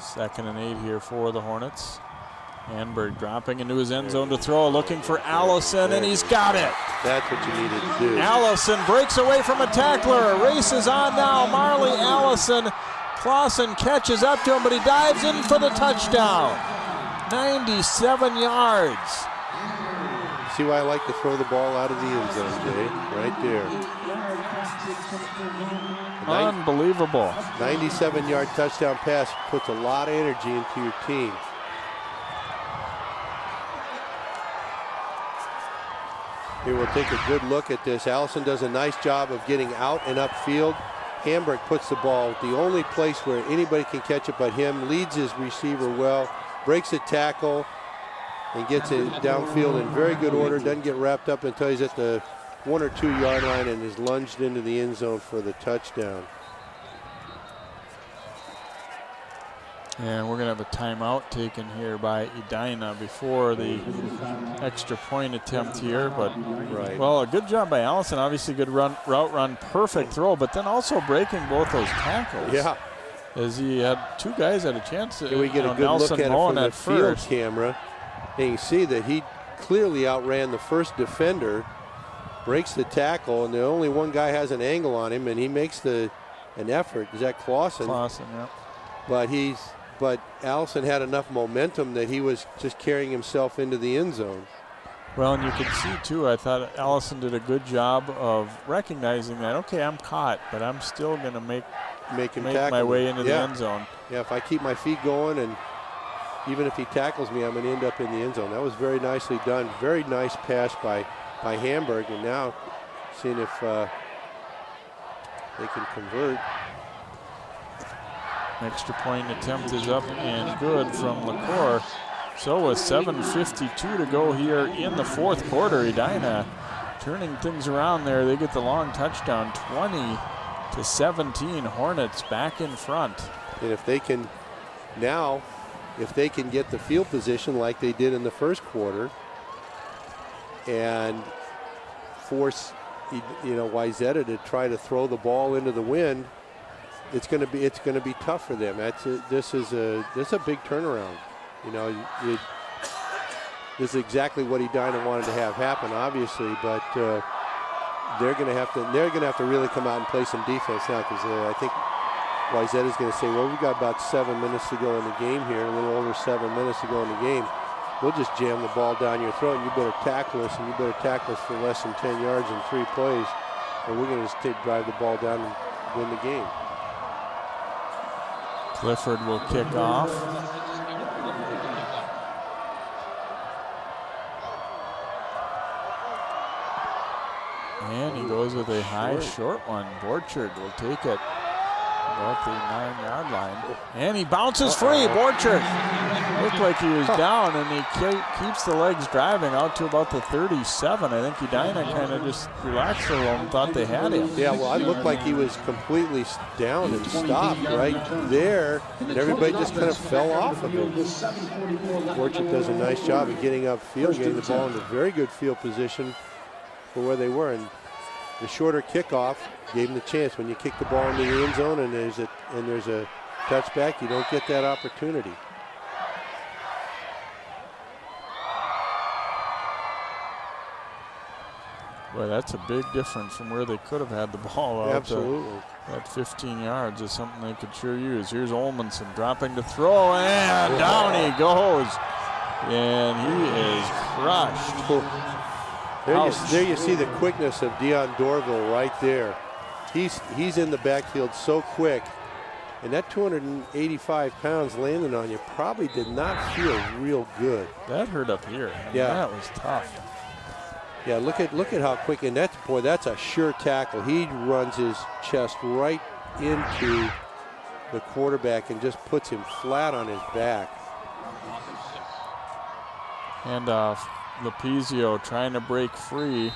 Second and 8 here for the Hornets. Hanberg dropping into his end zone to throw, looking for Allison, and he's got it. That's what you needed to do. Allison breaks away from a tackler, races on now. Marley Allison. Clausen catches up to him, but he dives in for the touchdown. 97 yards. See why I like to throw the ball out of the end zone, Jay? Right there. Unbelievable. 97-yard touchdown pass puts a lot of energy into your team. Here we'll take a good look at this. Allison does a nice job of getting out and upfield. Hamburg puts the ball the only place where anybody can catch it but him, leads his receiver well, breaks a tackle, and gets it downfield in very good order. Doesn't get wrapped up until he's at the 1 or 2 yard line and is lunged into the end zone for the touchdown. And we're going to have a timeout taken here by Edina before the extra point attempt here. But, well, a good job by Allison. Obviously, good route run, perfect throw, but then also breaking both those tackles. Yeah. As he had 2 guys had a chance to, Can we get a good Nelson look at it Moen from the at field first. camera? And you see that he clearly outran the first defender, breaks the tackle, and the only one guy has an angle on him, and he makes an effort. Is that Clausen? Clausen, yeah. But Allison had enough momentum that he was just carrying himself into the end zone. Well, and you could see, too, I thought Allison did a good job of recognizing that, okay, I'm caught, but I'm still going to make my way into the end zone. Yeah, if I keep my feet going, and even if he tackles me, I'm going to end up in the end zone. That was very nicely done. Very nice pass by Hamburg, and now seeing if they can convert. Extra point attempt is up and good from LaCour. So with 7:52 to go here in the fourth quarter, Edina turning things around there. They get the long touchdown, 20-17. Hornets back in front. And if they can get the field position like they did in the first quarter and force Wayzata to try to throw the ball into the wind, it's going to be tough for them. This is a big turnaround. This is exactly what Edina wanted to have happen, obviously, but they're going to have to really come out and play some defense now, because I think Wayzata is going to say, well, we've got about 7 minutes to go in the game here, a little over 7 minutes to go in the game. we'll just jam the ball down your throat, and you better tackle us, and you better tackle us for less than 10 yards in 3 plays, or we're going to drive the ball down and win the game. Clifford will kick off. And he goes with a high short one. Borchard will take it about the 9-yard line. And he bounces free. Borchard looked like he was down, and he keeps the legs driving out to about the 37. I think Edina kind of just relaxed for a while and thought they had him. Yeah, well, it looked like he was completely down and stopped right there, and everybody just kind of fell off of him. Borchard does a nice job of getting upfield, getting the ball into very good field position for where they were, and the shorter kickoff gave him the chance. When you kick the ball into the end zone and there's a touchback, you don't get that opportunity. Boy, that's a big difference from where they could have had the ball out. Absolutely. That 15 yards is something they could sure use. Here's Olmanson dropping to throw, and down he goes, and he is crushed. There you see the quickness of Dion Dorville right there. He's in the backfield so quick, and that 285 pounds landing on you probably did not feel real good. That hurt up here. Yeah, that was tough. Yeah, look at how quick, and that's a sure tackle. He runs his chest right into the quarterback and just puts him flat on his back. Handoff. Lapizio trying to break free.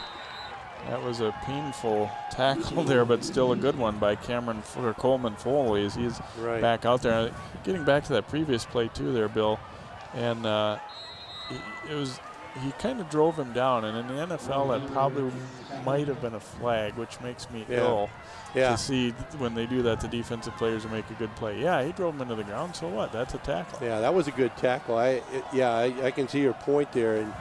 That was a painful tackle there, but still a good one by Coleman Foley as he's back out there. Getting back to that previous play too there, Bill, and he kind of drove him down, and in the NFL that probably might have been a flag, which makes me ill to see when they do that, the defensive players will make a good play. Yeah, he drove him into the ground, so what? That's a tackle. Yeah, that was a good tackle. I can see your point there, and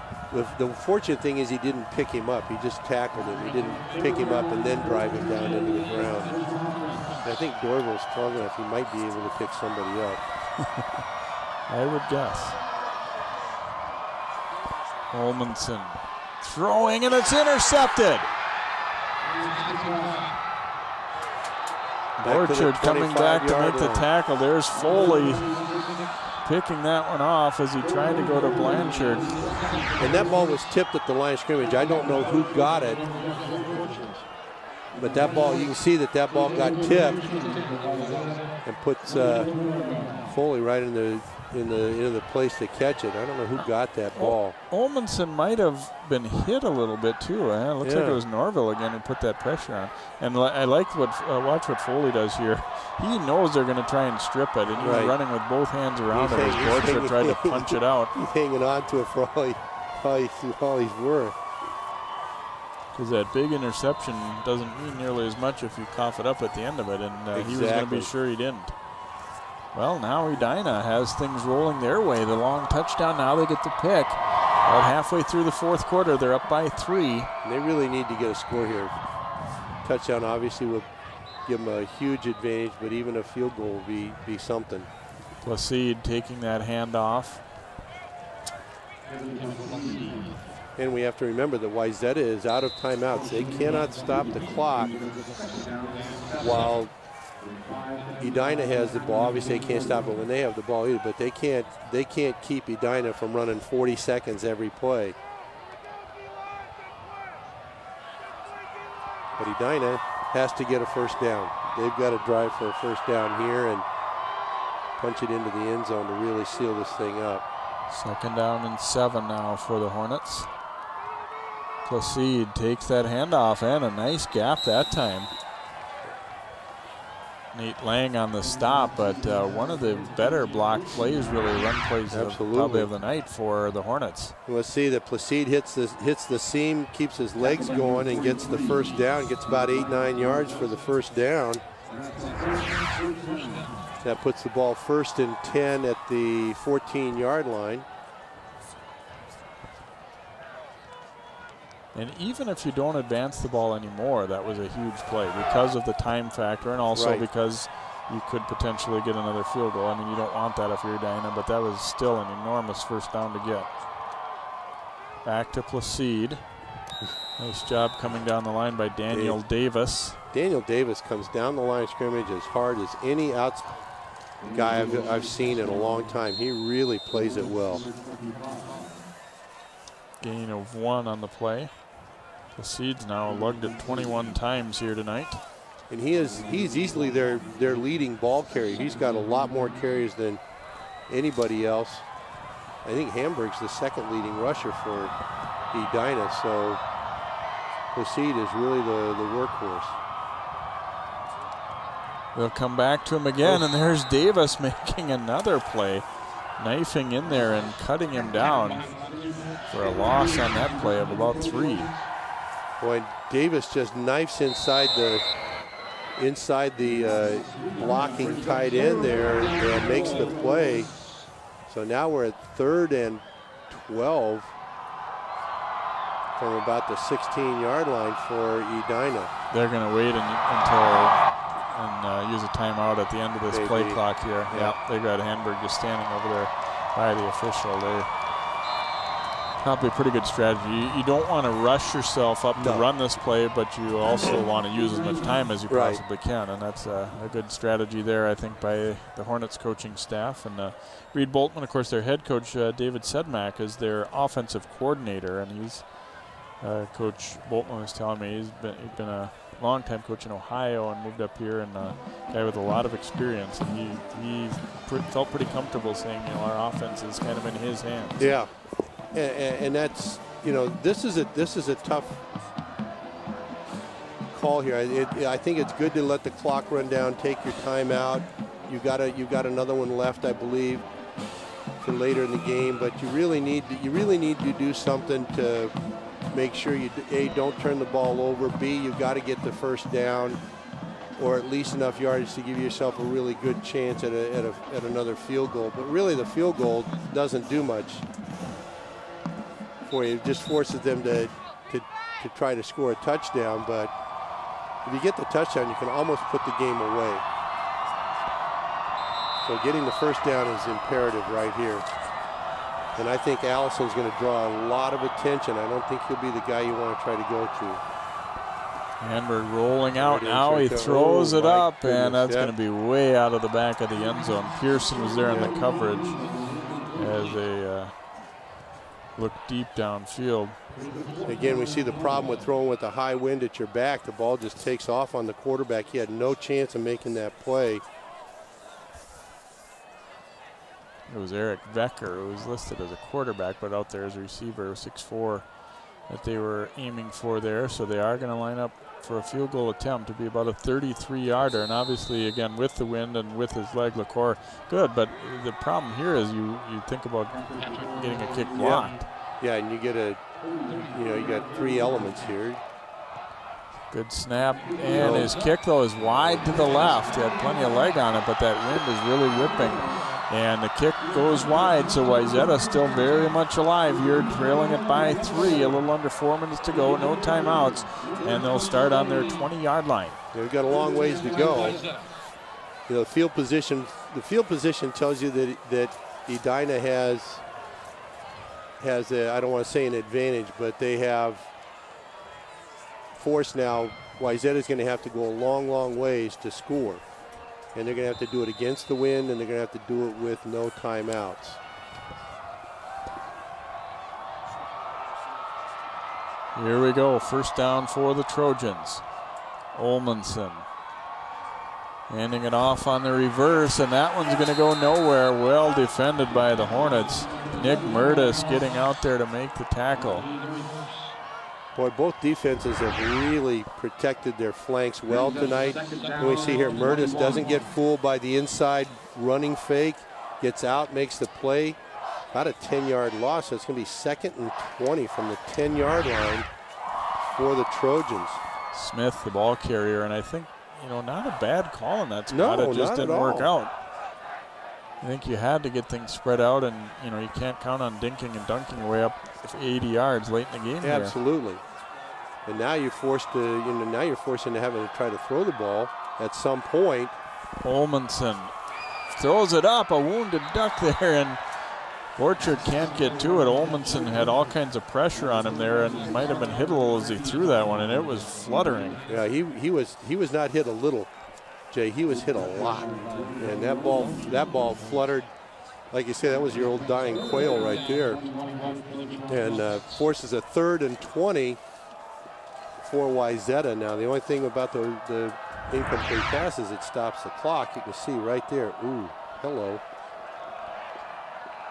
the fortunate thing is he didn't pick him up. He just tackled him. He didn't pick him up and then drive him down into the ground. And I think Dorville's strong enough, he might be able to pick somebody up. I would guess. Olmanson throwing, and it's intercepted. Borchard coming back to make the tackle. There's Foley picking that one off as he tried to go to Blanchard. And that ball was tipped at the line of scrimmage. I don't know who got it, but that ball, you can see that ball got tipped and puts Foley right into the place to catch it. I don't know who got that ball. Olmanson might have been hit a little bit too. It looks like it was Norville again who put that pressure on. And I like watch what Foley does here. He knows they're going to try and strip it, and he's running with both hands around it as Borchard tried to punch it out. He's hanging on to it for all he's worth. Because that big interception doesn't mean nearly as much if you cough it up at the end of it, and he was going to be sure he didn't. Well, now Edina has things rolling their way. The long touchdown, now they get the pick. About halfway through the fourth quarter, they're up by 3. And they really need to get a score here. Touchdown obviously will give them a huge advantage, but even a field goal will be something. Placide taking that handoff. And we have to remember that Wayzata is out of timeouts. They cannot stop the clock while Edina has the ball. Obviously they can't stop it when they have the ball either, but they can't keep Edina from running 40 seconds every play. But Edina has to get a first down. They've got to drive for a first down here and punch it into the end zone to really seal this thing up. 2nd down and 7 now for the Hornets. Placide takes that handoff, and a nice gap that time. Nate Lang on the stop, but one of the better block plays, really run plays probably of the night for the Hornets. We'll see that Placide hits the seam, keeps his legs going, and gets the first down, gets about 8-9 yards for the first down. That puts the ball 1st and 10 at the 14-yard line. And even if you don't advance the ball anymore, that was a huge play because of the time factor, and also because you could potentially get another field goal. I mean, you don't want that if you're Edina, but that was still an enormous first down to get. Back to Placide. Nice job coming down the line by Daniel Davis. Daniel Davis comes down the line of scrimmage as hard as any outside guy I've seen in a long time. He really plays it well. Gain of 1 on the play. Placide's now lugged it 21 times here tonight. And he's easily their leading ball carrier. He's got a lot more carries than anybody else. I think Hamburg's the second leading rusher for Edina, so Placide is really the workhorse. They'll come back to him again, and there's Davis making another play, knifing in there and cutting him down for a loss on that play of about 3. Boy, Davis just knifes inside the blocking tight end there and makes the play. So now we're at 3rd and 12 from about the 16-yard line for Edina. They're going to wait until use a timeout at the end of this play clock here. Yeah, they got Hamburg just standing over there by the official. Probably a pretty good strategy. You don't want to rush yourself up to run this play, but you also want to use as much time as you possibly can, and that's a good strategy there, I think, by the Hornets coaching staff. And Reed Boltman, of course, their head coach, David Sedmak, is their offensive coordinator, and he's Coach Boltman was telling me he's been a long-time coach in Ohio and moved up here, and a guy with a lot of experience, and he felt pretty comfortable saying, our offense is kind of in his hands. Yeah. And that's, this is a tough call here. I think it's good to let the clock run down, take your time out. You've got another one left, I believe, for later in the game. But you really need to do something to make sure you don't turn the ball over. B, you've got to get the first down, or at least enough yardage to give yourself a really good chance at another field goal. But really, the field goal doesn't do much for you. It just forces them to try to score a touchdown, but if you get the touchdown, you can almost put the game away. So getting the first down is imperative right here. And I think Allison's going to draw a lot of attention. I don't think he'll be the guy you want to try to go to. Hamburg rolling out now. He throws it up, and that's going to be way out of the back of the end zone. Pearson was there in the coverage as they look deep downfield. Again, we see the problem with throwing with a high wind at your back. The ball just takes off on the quarterback. He had no chance of making that play. It was Eric Becker, who was listed as a quarterback, but out there as a receiver, 6'4", that they were aiming for there. So they are going to line up for a field goal attempt to be about a 33-yarder. And obviously, again, with the wind and with his leg, LaCour, good. But the problem here is you think about getting a kick blocked. Yeah, and you get you got 3 elements here. Good snap, and his kick, though, is wide to the left. He had plenty of leg on it, but that wind is really whipping. And the kick goes wide, so Wayzata still very much alive here, trailing it by 3, a little under 4 minutes to go, no timeouts, and they'll start on their 20-yard line. They've got a long ways to go. The field position tells you that Edina has I don't want to say an advantage, but they have force now. Wayzata's going to have to go a long, long ways to score. And they're going to have to do it against the wind, and they're going to have to do it with no timeouts. Here we go, first down for the Trojans. Olmanson handing it off on the reverse, and that one's going to go nowhere. Well defended by the Hornets. Nick Murtis getting out there to make the tackle. Boy, both defenses have really protected their flanks well tonight. And we see here Murtis doesn't get fooled by the inside running fake, gets out, makes the play. About a 10-yard loss, so it's going to be 2nd and 20 from the 10-yard line for the Trojans. Smith, the ball carrier, and I think, not a bad call in that spot. It just didn't work out. I think you had to get things spread out, and you can't count on dinking and dunking your way up 80 yards late in the game. Absolutely. And now you're forced to, now you're forced into having to try to throw the ball at some point. Olmanson throws it up, a wounded duck there, and Orchard can't get to it. Olmanson had all kinds of pressure on him there and might have been hit a little as he threw that one, and it was fluttering. Yeah, he was not hit a little, Jay. He was hit a lot, and that ball fluttered. Like you say, that was your old dying quail right there, and forces a 3rd and 20 for Wayzata. Now the only thing about the incomplete pass is it stops the clock. You can see right there. Ooh, hello.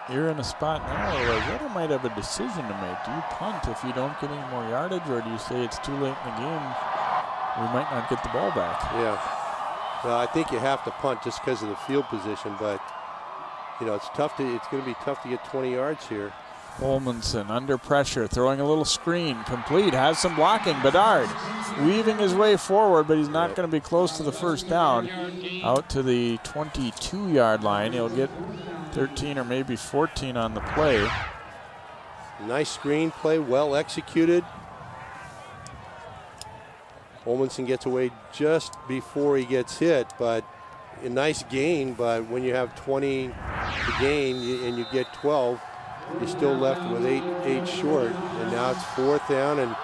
You're in a spot now where Wayzata might have a decision to make. Do you punt if you don't get any more yardage, or do you say it's too late in the game, we might not get the ball back? Yeah. Well, I think you have to punt just because of the field position, but you know, it's going to be tough to get 20 yards here. Olmanson under pressure, throwing a little screen, complete, has some blocking. Bedard weaving his way forward, but he's not going to be close to the first down. Out to the 22-yard line. He'll get 13 or maybe 14 on the play. Nice screen play, well executed. Olmanson gets away just before he gets hit, but a nice gain. But when you have 20 to gain and you get 12, you're still left with eight short. And now it's 4th down, and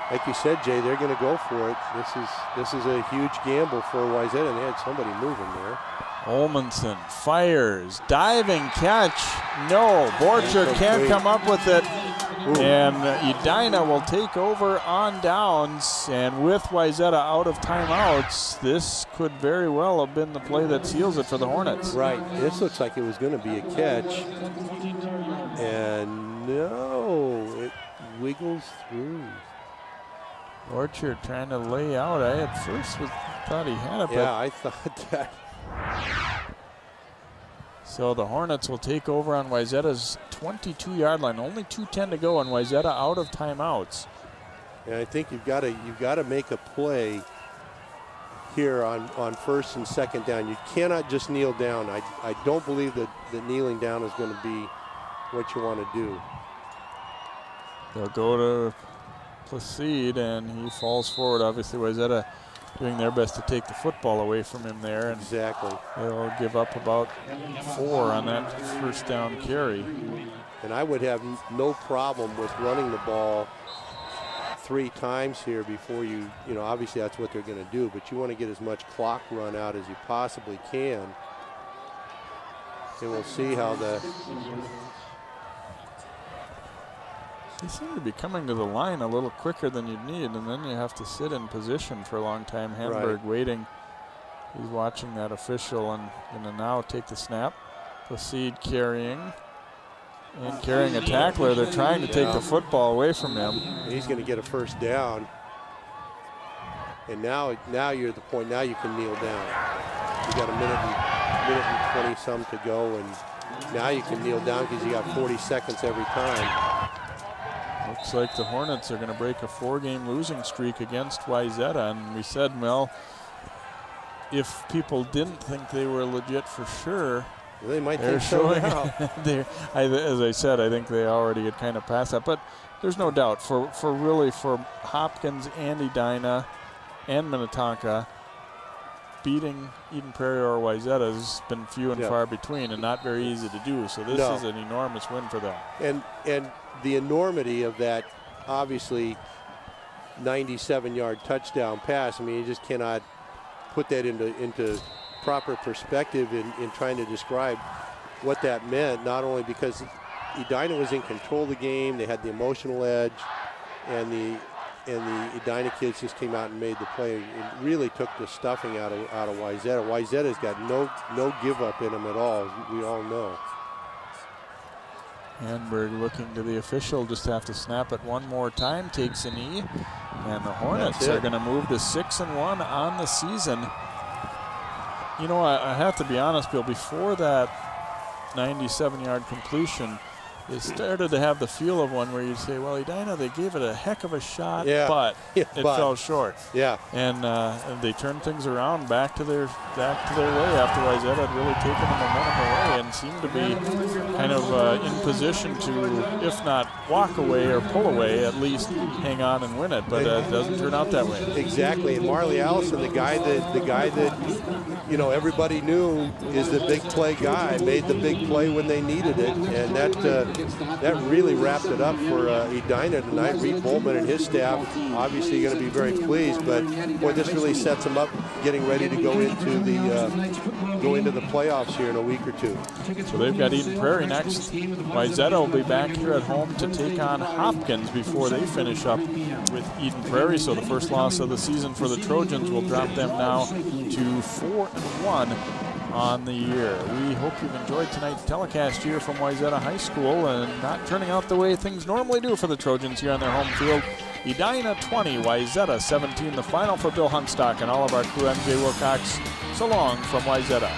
like you said, Jay, they're going to go for it. This is a huge gamble for Wayzata, and they had somebody moving there. Olmanson fires, diving catch. No, Borcher can't come up with it. Ooh. And Edina will take over on downs, and with Wayzata out of timeouts, this could very well have been the play that seals it for the Hornets. Right, this looks like it was going to be a catch, and no, it wiggles through. Orchard trying to lay out. I at first thought he had it. Yeah, I thought that. So the Hornets will take over on Wayzata's 22-yard line. Only 2:10 to go, and Wayzata out of timeouts. And I think you've got to make a play here on 1st and 2nd down. You cannot just kneel down. I don't believe that kneeling down is going to be what you want to do. They'll go to Placide, and he falls forward. Obviously, Wayzata doing their best to take the football away from him there. And exactly. They'll give up about 4 on that first down carry. And I would have no problem with running the ball 3 times here before you know, obviously that's what they're going to do, but you want to get as much clock run out as you possibly can. And we'll see how They seem to be coming to the line a little quicker than you'd need, and then you have to sit in position for a long time. Hamburg waiting. He's watching that official and going to now take the snap. Placide carrying. And carrying a tackler. They're trying to take the football away from him. He's going to get a first down. And now you're at the point, now you can kneel down. You got a minute and 20 some to go, and now you can kneel down because you got 40 seconds every time. Looks like the Hornets are going to break a 4-game losing streak against Wayzata, and we said, well, if people didn't think they were legit for sure, well, they might think so now. As I said, I think they already had kind of passed that, but there's no doubt for Hopkins and Edina and Minnetonka, beating Eden Prairie or Wayzata has been few and far between, and not very easy to do. So this is an enormous win for them. And the enormity of that, obviously, 97-yard touchdown pass. I mean, you just cannot put that into proper perspective in trying to describe what that meant. Not only because Edina was in control of the game, they had the emotional edge, and the Edina kids just came out and made the play. It really took the stuffing out of Wayzata. Wayzata's got no give up in them at all, as we all know. Hamburg looking to the official, just have to snap it one more time, takes a knee, and the Hornets are going to move to 6-1 on the season. You know, I have to be honest, Bill, before that 97-yard completion, it started to have the feel of one where you'd say, well, Edina, they gave it a heck of a shot, Yeah. but Yeah, it but. fell short. Yeah. And they turned things around back to their way after Wayzata had really taken the momentum away and seemed to be kind of in position to, if not walk away or pull away, at least hang on and win it. But it doesn't turn out that way. Exactly. And Marley Allison, the guy that you know everybody knew is the big play guy, made the big play when they needed it, and that really wrapped it up for Edina tonight. Reed Boltman and his staff obviously going to be very pleased, but boy, this really sets them up, getting ready to go into the playoffs here in a week or two. So they've got Eden Prairie next. Wayzata will be back here at home to take on Hopkins before they finish up with Eden Prairie. So the first loss of the season for the Trojans will drop them now to 4-1 on the year. We hope you've enjoyed tonight's telecast here from Wayzata High School, and not turning out the way things normally do for the Trojans here on their home field. Edina 20, Wayzata 17, the final for Bill Hunstock and all of our crew. I'm Jay Wilcox. So long from Wayzata.